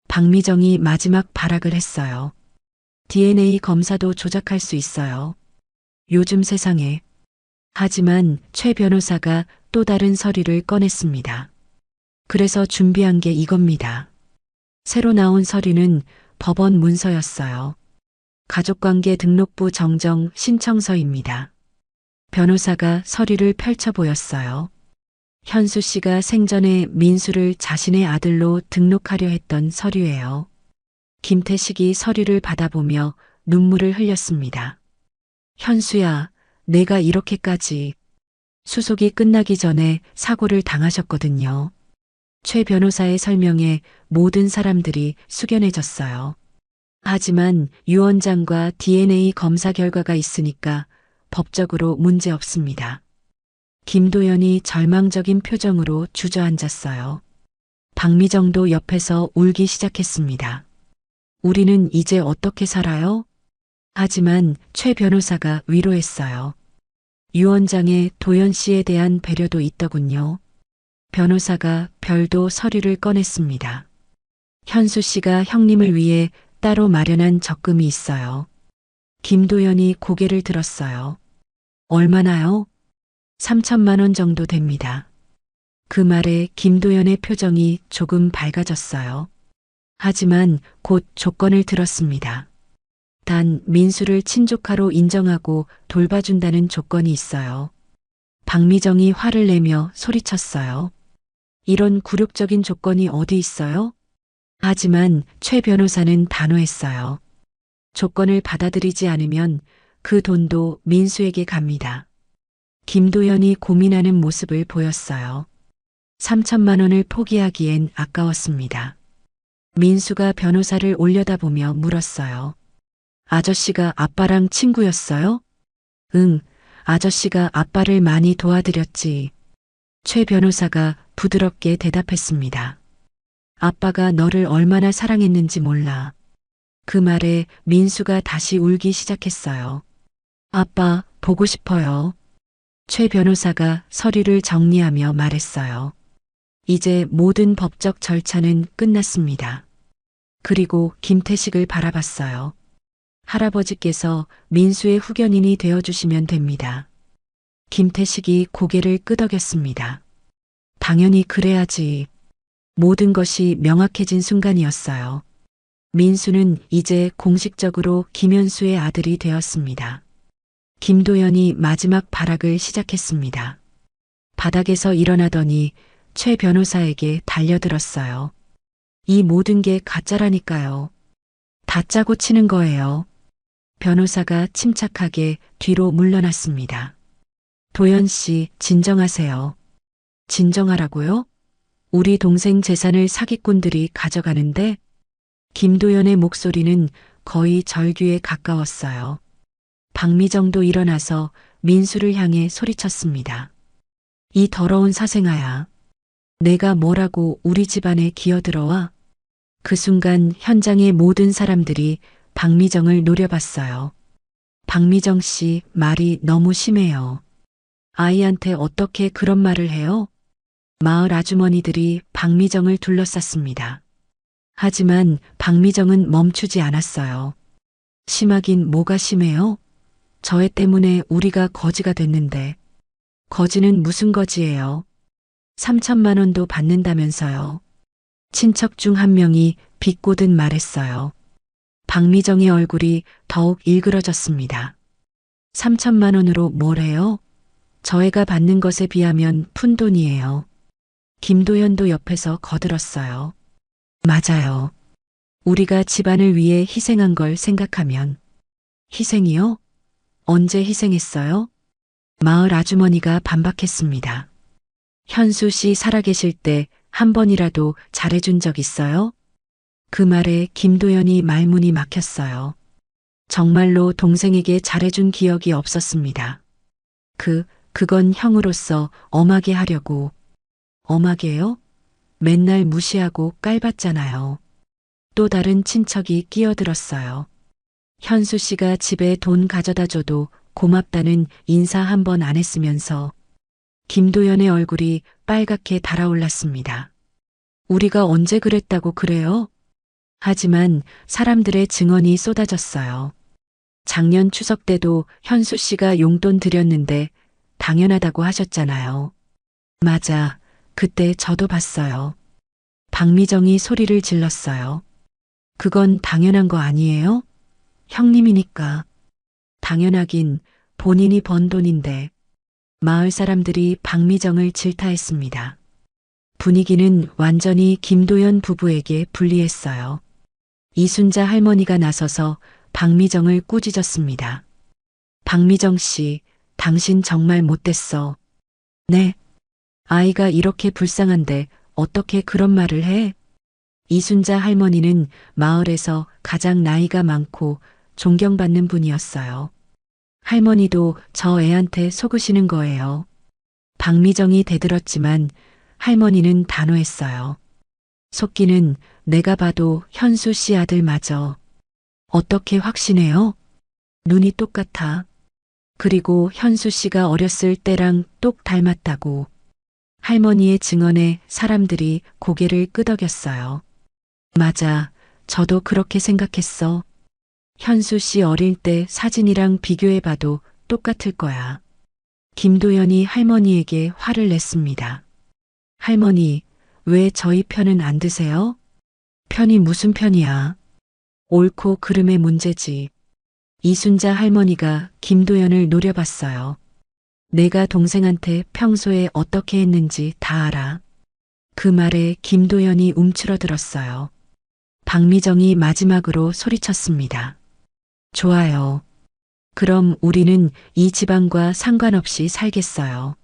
박미정이 마지막 발악을 했어요. DNA 검사도 조작할 수 있어요. 요즘 세상에. 하지만 최 변호사가 또 다른 서류를 꺼냈습니다. 그래서 준비한 게 이겁니다. 새로 나온 서류는 법원 문서였어요. 가족관계 등록부 정정 신청서입니다. 변호사가 서류를 펼쳐 보였어요. 현수 씨가 생전에 민수를 자신의 아들로 등록하려 했던 서류예요. 김태식이 서류를 받아보며 눈물을 흘렸습니다. 현수야, 내가 이렇게까지. 수속이 끝나기 전에 사고를 당하셨거든요. 최 변호사의 설명에 모든 사람들이 숙연해졌어요. 하지만 유언장과 DNA 검사 결과가 있으니까 법적으로 문제 없습니다. 김도연이 절망적인 표정으로 주저앉았어요. 박미정도 옆에서 울기 시작했습니다. 우리는 이제 어떻게 살아요? 하지만 최 변호사가 위로했어요. 유언장에 도연 씨에 대한 배려도 있더군요. 변호사가 별도 서류를 꺼냈습니다. 현수 씨가 형님을 위해 따로 마련한 적금이 있어요. 김도연이 고개를 들었어요. 얼마나요? 3천만 원 정도 됩니다. 그 말에 김도연의 표정이 조금 밝아졌어요. 하지만 곧 조건을 들었습니다. 단 민수를 친조카로 인정하고 돌봐준다는 조건이 있어요. 박미정이 화를 내며 소리쳤어요. 이런 굴욕적인 조건이 어디 있어요? 하지만 최 변호사는 단호했어요. 조건을 받아들이지 않으면 그 돈도 민수에게 갑니다. 김도연이 고민하는 모습을 보였어요. 3천만 원을 포기하기엔 아까웠습니다. 민수가 변호사를 올려다보며 물었어요. 아저씨가 아빠랑 친구였어요? 응, 아저씨가 아빠를 많이 도와드렸지. 최 변호사가 부드럽게 대답했습니다. 아빠가 너를 얼마나 사랑했는지 몰라. 그 말에 민수가 다시 울기 시작했어요. 아빠, 보고 싶어요. 최 변호사가 서류를 정리하며 말했어요. 이제 모든 법적 절차는 끝났습니다. 그리고 김태식을 바라봤어요. 할아버지께서 민수의 후견인이 되어주시면 됩니다. 김태식이 고개를 끄덕였습니다. 당연히 그래야지. 모든 것이 명확해진 순간이었어요. 민수는 이제 공식적으로 김현수의 아들이 되었습니다. 김도연이 마지막 발악을 시작했습니다. 바닥에서 일어나더니 최 변호사에게 달려들었어요. 이 모든 게 가짜라니까요. 다 짜고 치는 거예요. 변호사가 침착하게 뒤로 물러났습니다. 도연 씨, 진정하세요. 진정하라고요? 우리 동생 재산을 사기꾼들이 가져가는데? 김도연의 목소리는 거의 절규에 가까웠어요. 박미정도 일어나서 민수를 향해 소리쳤습니다. 이 더러운 사생아야. 내가 뭐라고 우리 집안에 기어들어와? 그 순간 현장의 모든 사람들이 박미정을 노려봤어요. 박미정 씨 말이 너무 심해요. 아이한테 어떻게 그런 말을 해요? 마을 아주머니들이 박미정을 둘러쌌습니다. 하지만 박미정은 멈추지 않았어요. 심하긴 뭐가 심해요? 저 애 때문에 우리가 거지가 됐는데. 거지는 무슨 거지예요? 3천만 원도 받는다면서요. 친척 중 한 명이 비꼬듯 말했어요. 박미정의 얼굴이 더욱 일그러졌습니다. 3천만 원으로 뭘 해요? 저 애가 받는 것에 비하면 푼돈이에요. 김도연도 옆에서 거들었어요. 맞아요. 우리가 집안을 위해 희생한 걸 생각하면. 희생이요? 언제 희생했어요? 마을 아주머니가 반박했습니다. 현수 씨 살아계실 때 한 번이라도 잘해준 적 있어요? 그 말에 김도연이 말문이 막혔어요. 정말로 동생에게 잘해준 기억이 없었습니다. 그건 형으로서 엄하게 하려고. 엄하게요? 맨날 무시하고 깔봤잖아요. 또 다른 친척이 끼어들었어요. 현수 씨가 집에 돈 가져다 줘도 고맙다는 인사 한 번 안 했으면서. 김도연의 얼굴이 빨갛게 달아올랐습니다. 우리가 언제 그랬다고 그래요? 하지만 사람들의 증언이 쏟아졌어요. 작년 추석 때도 현수 씨가 용돈 드렸는데 당연하다고 하셨잖아요. 맞아. 그때 저도 봤어요. 박미정이 소리를 질렀어요. 그건 당연한 거 아니에요? 형님이니까. 당연하긴 본인이 번 돈인데. 마을 사람들이 박미정을 질타했습니다. 분위기는 완전히 김도연 부부에게 불리했어요. 이순자 할머니가 나서서 박미정을 꾸짖었습니다. 박미정 씨, 당신 정말 못됐어. 네. 아이가 이렇게 불쌍한데 어떻게 그런 말을 해? 이순자 할머니는 마을에서 가장 나이가 많고 존경받는 분이었어요. 할머니도 저 애한테 속으시는 거예요. 박미정이 대들었지만 할머니는 단호했어요. 속기는 내가 봐도 현수 씨 아들 맞아. 어떻게 확신해요? 눈이 똑같아. 그리고 현수 씨가 어렸을 때랑 똑 닮았다고. 할머니의 증언에 사람들이 고개를 끄덕였어요. 맞아. 저도 그렇게 생각했어. 현수 씨 어릴 때 사진이랑 비교해봐도 똑같을 거야. 김도연이 할머니에게 화를 냈습니다. 할머니, 왜 저희 편은 안 드세요? 편이 무슨 편이야? 옳고 그름의 문제지. 이순자 할머니가 김도연을 노려봤어요. 내가 동생한테 평소에 어떻게 했는지 다 알아. 그 말에 김도연이 움츠러들었어요. 박미정이 마지막으로 소리쳤습니다. 좋아요. 그럼 우리는 이 집안과 상관없이 살겠어요.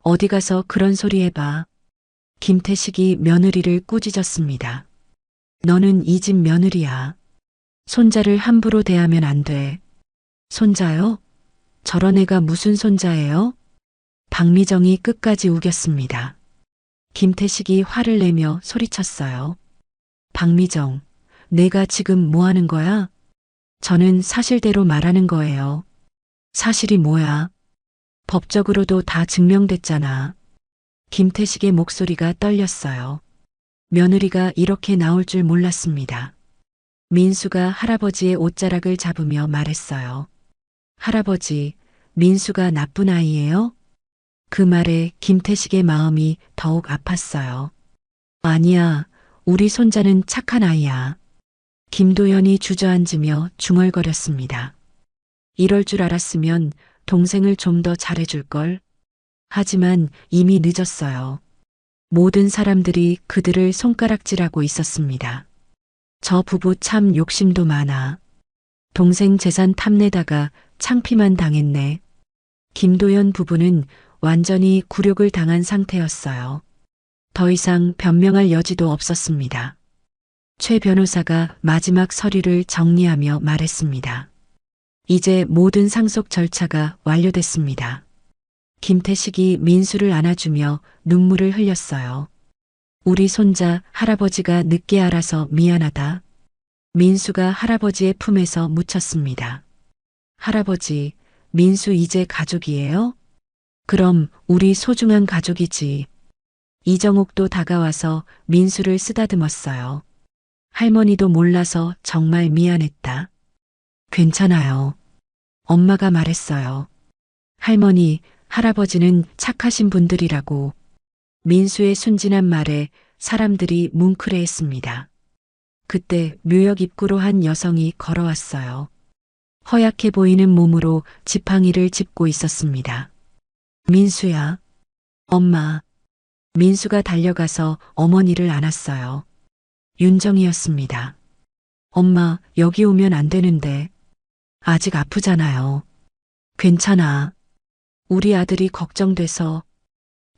어디 가서 그런 소리 해봐. 김태식이 며느리를 꾸짖었습니다. 너는 이 집 며느리야. 손자를 함부로 대하면 안 돼. 손자요? 저런 애가 무슨 손자예요? 박미정이 끝까지 우겼습니다. 김태식이 화를 내며 소리쳤어요. 박미정, 내가 지금 뭐 하는 거야? 저는 사실대로 말하는 거예요. 사실이 뭐야? 법적으로도 다 증명됐잖아. 김태식의 목소리가 떨렸어요. 며느리가 이렇게 나올 줄 몰랐습니다. 민수가 할아버지의 옷자락을 잡으며 말했어요. 할아버지, 민수가 나쁜 아이예요? 그 말에 김태식의 마음이 더욱 아팠어요. 아니야, 우리 손자는 착한 아이야. 김도연이 주저앉으며 중얼거렸습니다. 이럴 줄 알았으면 동생을 좀 더 잘해줄걸. 하지만 이미 늦었어요. 모든 사람들이 그들을 손가락질하고 있었습니다. 저 부부 참 욕심도 많아. 동생 재산 탐내다가 창피만 당했네. 김도연 부부는 완전히 굴욕을 당한 상태였어요. 더 이상 변명할 여지도 없었습니다. 최 변호사가 마지막 서류를 정리하며 말했습니다. 이제 모든 상속 절차가 완료됐습니다. 김태식이 민수를 안아주며 눈물을 흘렸어요. 우리 손자 할아버지가 늦게 알아서 미안하다. 민수가 할아버지의 품에서 묻혔습니다. 할아버지, 민수 이제 가족이에요? 그럼 우리 소중한 가족이지. 이정옥도 다가와서 민수를 쓰다듬었어요. 할머니도 몰라서 정말 미안했다. 괜찮아요. 엄마가 말했어요. 할머니, 할아버지는 착하신 분들이라고. 민수의 순진한 말에 사람들이 뭉클해했습니다. 그때 묘역 입구로 한 여성이 걸어왔어요. 허약해 보이는 몸으로 지팡이를 짚고 있었습니다. 민수야. 엄마. 민수가 달려가서 어머니를 안았어요. 윤정이었습니다. 엄마, 여기 오면 안 되는데. 아직 아프잖아요. 괜찮아. 우리 아들이 걱정돼서.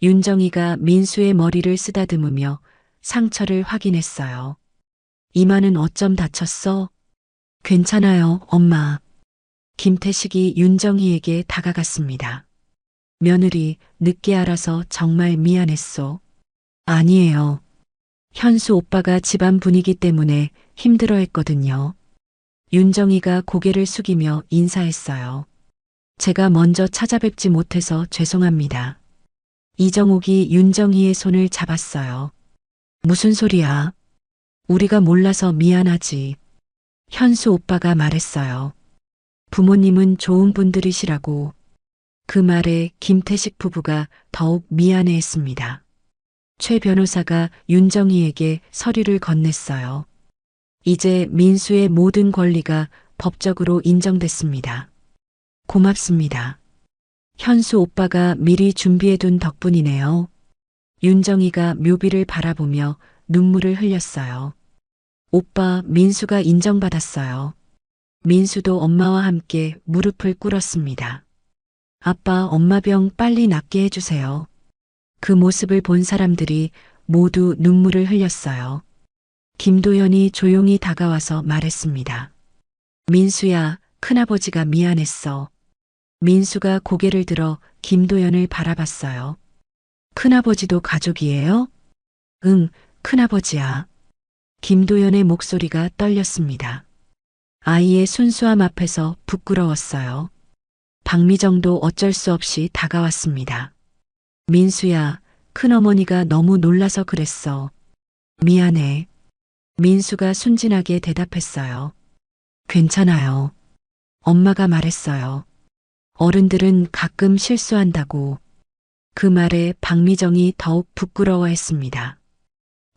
윤정이가 민수의 머리를 쓰다듬으며 상처를 확인했어요. 이마는 어쩜 다쳤어? 괜찮아요, 엄마. 김태식이 윤정이에게 다가갔습니다. 며느리, 늦게 알아서 정말 미안했소. 아니에요. 현수 오빠가 집안 분위기 때문에 힘들어 했거든요. 윤정이가 고개를 숙이며 인사했어요. 제가 먼저 찾아뵙지 못해서 죄송합니다. 이정옥이 윤정이의 손을 잡았어요. 무슨 소리야? 우리가 몰라서 미안하지. 현수 오빠가 말했어요. 부모님은 좋은 분들이시라고. 그 말에 김태식 부부가 더욱 미안해했습니다. 최 변호사가 윤정이에게 서류를 건넸어요. 이제 민수의 모든 권리가 법적으로 인정됐습니다. 고맙습니다. 현수 오빠가 미리 준비해둔 덕분이네요. 윤정이가 묘비를 바라보며 눈물을 흘렸어요. 오빠, 민수가 인정받았어요. 민수도 엄마와 함께 무릎을 꿇었습니다. 아빠, 엄마 병 빨리 낫게 해주세요. 그 모습을 본 사람들이 모두 눈물을 흘렸어요. 김도연이 조용히 다가와서 말했습니다. 민수야, 큰아버지가 미안했어. 민수가 고개를 들어 김도연을 바라봤어요. 큰아버지도 가족이에요? 응, 큰아버지야. 김도연의 목소리가 떨렸습니다. 아이의 순수함 앞에서 부끄러웠어요. 박미정도 어쩔 수 없이 다가왔습니다. 민수야, 큰어머니가 너무 놀라서 그랬어. 미안해. 민수가 순진하게 대답했어요. 괜찮아요. 엄마가 말했어요. 어른들은 가끔 실수한다고. 그 말에 박미정이 더욱 부끄러워했습니다.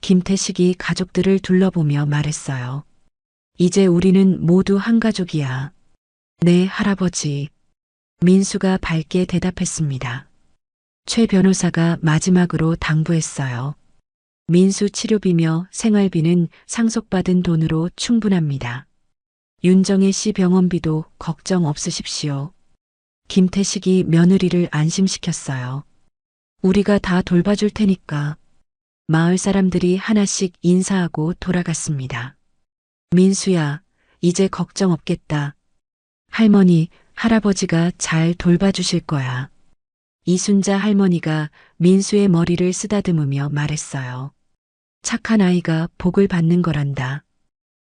김태식이 가족들을 둘러보며 말했어요. 이제 우리는 모두 한 가족이야. 네, 할아버지. 민수가 밝게 대답했습니다. 최 변호사가 마지막으로 당부했어요. 민수 치료비며 생활비는 상속받은 돈으로 충분합니다. 윤정혜 씨 병원비도 걱정 없으십시오. 김태식이 며느리를 안심시켰어요. 우리가 다 돌봐줄 테니까. 마을 사람들이 하나씩 인사하고 돌아갔습니다. 민수야, 이제 걱정 없겠다. 할머니, 할아버지가 잘 돌봐주실 거야. 이순자 할머니가 민수의 머리를 쓰다듬으며 말했어요. 착한 아이가 복을 받는 거란다.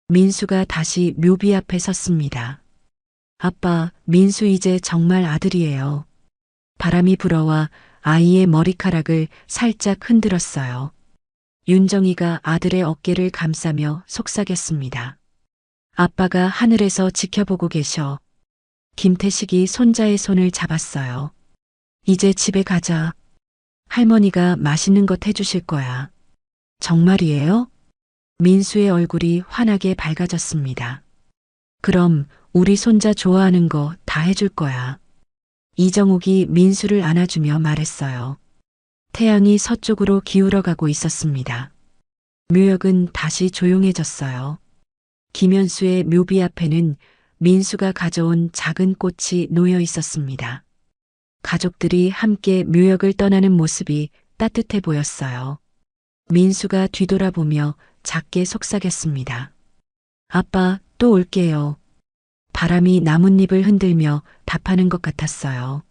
민수가 다시 묘비 앞에 섰습니다. 아빠, 민수 이제 정말 아들이에요. 바람이 불어와 아이의 머리카락을 살짝 흔들었어요. 윤정이가 아들의 어깨를 감싸며 속삭였습니다. 아빠가 하늘에서 지켜보고 계셔. 김태식이 손자의 손을 잡았어요. 이제 집에 가자. 할머니가 맛있는 것 해주실 거야. 정말이에요? 민수의 얼굴이 환하게 밝아졌습니다. 그럼 우리 손자 좋아하는 거 다 해줄 거야. 이정옥이 민수를 안아주며 말했어요. 태양이 서쪽으로 기울어가고 있었습니다. 묘역은 다시 조용해졌어요. 김현수의 묘비 앞에는 민수가 가져온 작은 꽃이 놓여 있었습니다. 가족들이 함께 묘역을 떠나는 모습이 따뜻해 보였어요. 민수가 뒤돌아보며 작게 속삭였습니다. 아빠, 또 올게요. 바람이 나뭇잎을 흔들며 답하는 것 같았어요.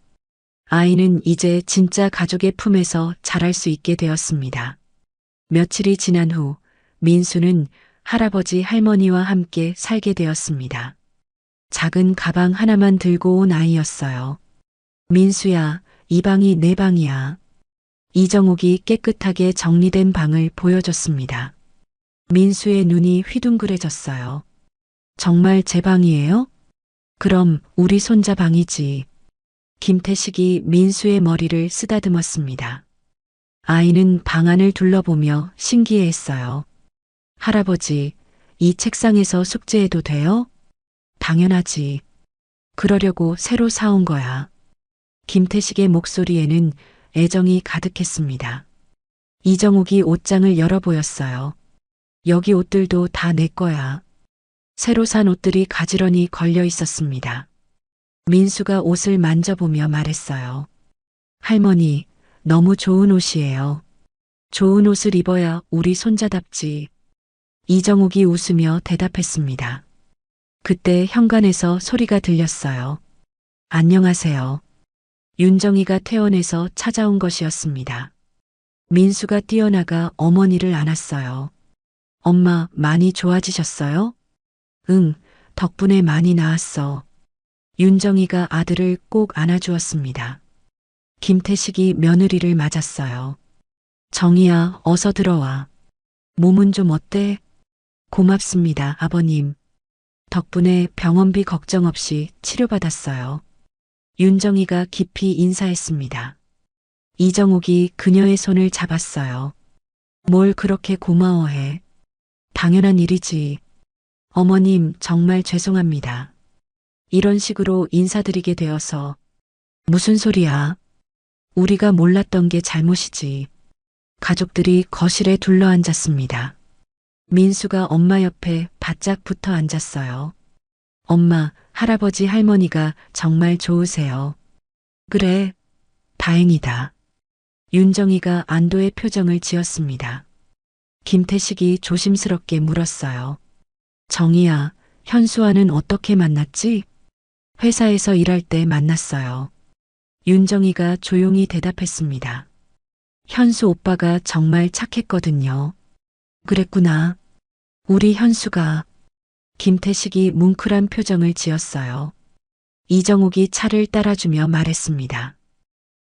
아이는 이제 진짜 가족의 품에서 자랄 수 있게 되었습니다. 며칠이 지난 후 민수는 할아버지 할머니와 함께 살게 되었습니다. 작은 가방 하나만 들고 온 아이였어요. 민수야, 이 방이 내 방이야. 이정옥이 깨끗하게 정리된 방을 보여줬습니다. 민수의 눈이 휘둥그레졌어요. 정말 제 방이에요? 그럼 우리 손자 방이지. 김태식이 민수의 머리를 쓰다듬었습니다. 아이는 방 안을 둘러보며 신기해했어요. 할아버지, 이 책상에서 숙제해도 돼요? 당연하지. 그러려고 새로 사온 거야. 김태식의 목소리에는 애정이 가득했습니다. 이정옥이 옷장을 열어 보였어요. 여기 옷들도 다 내 거야. 새로 산 옷들이 가지런히 걸려 있었습니다. 민수가 옷을 만져보며 말했어요. 할머니, 너무 좋은 옷이에요. 좋은 옷을 입어야 우리 손자답지. 이정옥이 웃으며 대답했습니다. 그때 현관에서 소리가 들렸어요. 안녕하세요. 윤정이가 퇴원해서 찾아온 것이었습니다. 민수가 뛰어나가 어머니를 안았어요. 엄마, 많이 좋아지셨어요? 응, 덕분에 많이 나았어. 윤정이가 아들을 꼭 안아주었습니다. 김태식이 며느리를 맞았어요. 정이야, 어서 들어와. 몸은 좀 어때? 고맙습니다, 아버님. 덕분에 병원비 걱정 없이 치료받았어요. 윤정이가 깊이 인사했습니다. 이정옥이 그녀의 손을 잡았어요. 뭘 그렇게 고마워해. 당연한 일이지. 어머님, 정말 죄송합니다. 이런 식으로 인사드리게 되어서. 무슨 소리야? 우리가 몰랐던 게 잘못이지. 가족들이 거실에 둘러앉았습니다. 민수가 엄마 옆에 바짝 붙어 앉았어요. 엄마, 할아버지, 할머니가 정말 좋으세요. 그래, 다행이다. 윤정이가 안도의 표정을 지었습니다. 김태식이 조심스럽게 물었어요. 정이야, 현수와는 어떻게 만났지? 회사에서 일할 때 만났어요. 윤정이가 조용히 대답했습니다. 현수 오빠가 정말 착했거든요. 그랬구나. 우리 현수가. 김태식이 뭉클한 표정을 지었어요. 이정옥이 차를 따라주며 말했습니다.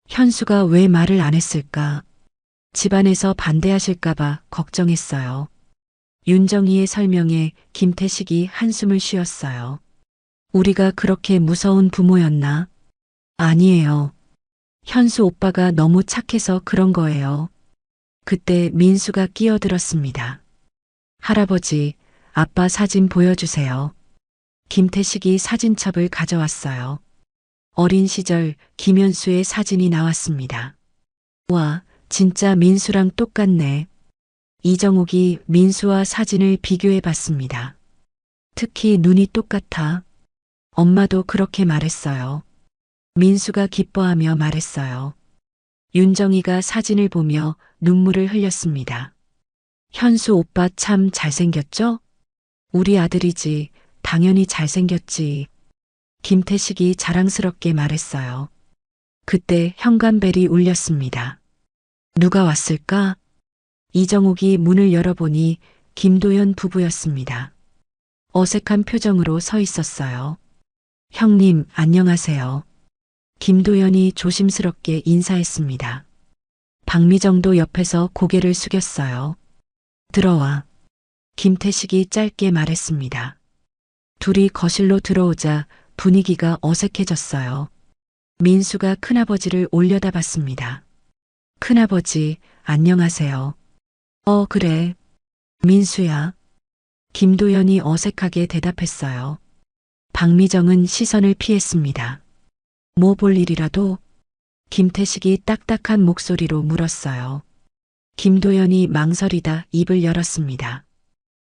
현수가 왜 말을 안 했을까? 집안에서 반대하실까봐 걱정했어요. 윤정이의 설명에 김태식이 한숨을 쉬었어요. 우리가 그렇게 무서운 부모였나? 아니에요. 현수 오빠가 너무 착해서 그런 거예요. 그때 민수가 끼어들었습니다. 할아버지, 아빠 사진 보여주세요. 김태식이 사진첩을 가져왔어요. 어린 시절 김현수의 사진이 나왔습니다. 와, 진짜 민수랑 똑같네. 이정옥이 민수와 사진을 비교해 봤습니다. 특히 눈이 똑같아. 엄마도 그렇게 말했어요. 민수가 기뻐하며 말했어요. 윤정이가 사진을 보며 눈물을 흘렸습니다. 현수 오빠 참 잘생겼죠? 우리 아들이지. 당연히 잘생겼지. 김태식이 자랑스럽게 말했어요. 그때 현관벨이 울렸습니다. 누가 왔을까? 이정옥이 문을 열어보니 김도연 부부였습니다. 어색한 표정으로 서 있었어요. 형님, 안녕하세요. 김도연이 조심스럽게 인사했습니다. 박미정도 옆에서 고개를 숙였어요. 들어와. 김태식이 짧게 말했습니다. 둘이 거실로 들어오자 분위기가 어색해졌어요. 민수가 큰아버지를 올려다봤습니다. 큰아버지, 안녕하세요. 그래. 민수야. 김도연이 어색하게 대답했어요. 박미정은 시선을 피했습니다. 뭐 볼 일이라도? 김태식이 딱딱한 목소리로 물었어요. 김도연이 망설이다 입을 열었습니다.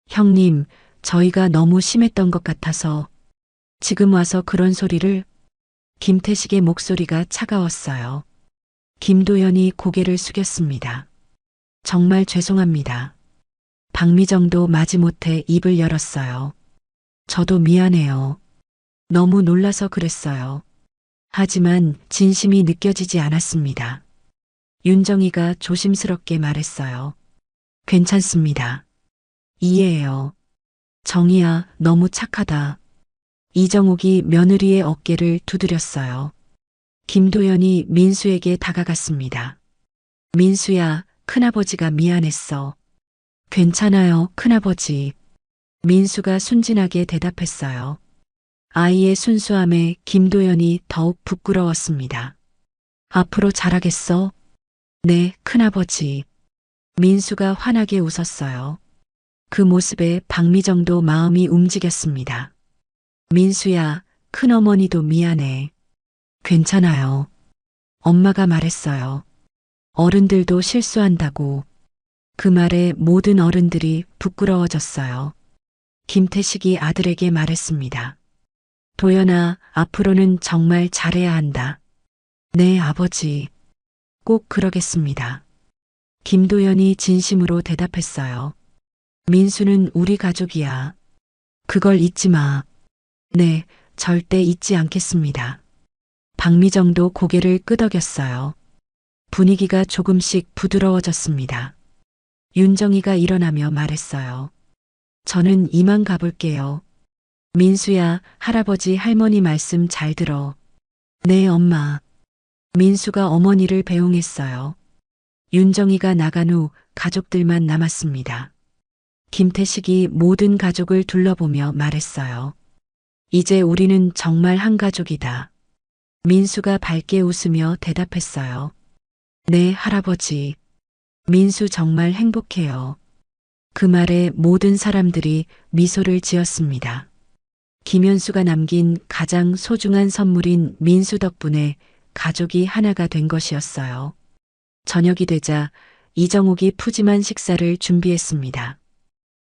형님, 저희가 너무 심했던 것 같아서 지금 와서 그런 소리를. 김태식의 목소리가 차가웠어요. 김도연이 고개를 숙였습니다. 정말 죄송합니다. 박미정도 마지못해 입을 열었어요. 저도 미안해요. 너무 놀라서 그랬어요. 하지만 진심이 느껴지지 않았습니다. 윤정이가 조심스럽게 말했어요. 괜찮습니다. 이해해요. 정이야, 너무 착하다. 이정옥이 며느리의 어깨를 두드렸어요. 김도연이 민수에게 다가갔습니다. 민수야, 큰아버지가 미안했어. 괜찮아요, 큰아버지. 민수가 순진하게 대답했어요. 아이의 순수함에 김도연이 더욱 부끄러웠습니다. 앞으로 잘하겠어? 네, 큰아버지. 민수가 환하게 웃었어요. 그 모습에 박미정도 마음이 움직였습니다. 민수야, 큰어머니도 미안해. 괜찮아요. 엄마가 말했어요. 어른들도 실수한다고. 그 말에 모든 어른들이 부끄러워졌어요. 김태식이 아들에게 말했습니다. 도연아, 앞으로는 정말 잘해야 한다. 네, 아버지. 꼭 그러겠습니다. 김도연이 진심으로 대답했어요. 민수는 우리 가족이야. 그걸 잊지 마. 네, 절대 잊지 않겠습니다. 박미정도 고개를 끄덕였어요. 분위기가 조금씩 부드러워졌습니다. 윤정이가 일어나며 말했어요. 저는 이만 가볼게요. 민수야, 할아버지 할머니 말씀 잘 들어. 네, 엄마. 민수가 어머니를 배웅했어요. 윤정이가 나간 후 가족들만 남았습니다. 김태식이 모든 가족을 둘러보며 말했어요. 이제 우리는 정말 한 가족이다. 민수가 밝게 웃으며 대답했어요. 네, 할아버지. 민수 정말 행복해요. 그 말에 모든 사람들이 미소를 지었습니다. 김현수가 남긴 가장 소중한 선물인 민수 덕분에 가족이 하나가 된 것이었어요. 저녁이 되자 이정옥이 푸짐한 식사를 준비했습니다.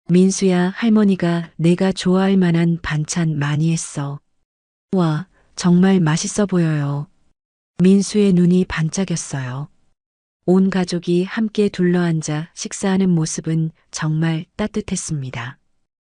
민수야, 할머니가 내가 좋아할 만한 반찬 많이 했어. 와, 정말 맛있어 보여요. 민수의 눈이 반짝였어요. 온 가족이 함께 둘러앉아 식사하는 모습은 정말 따뜻했습니다.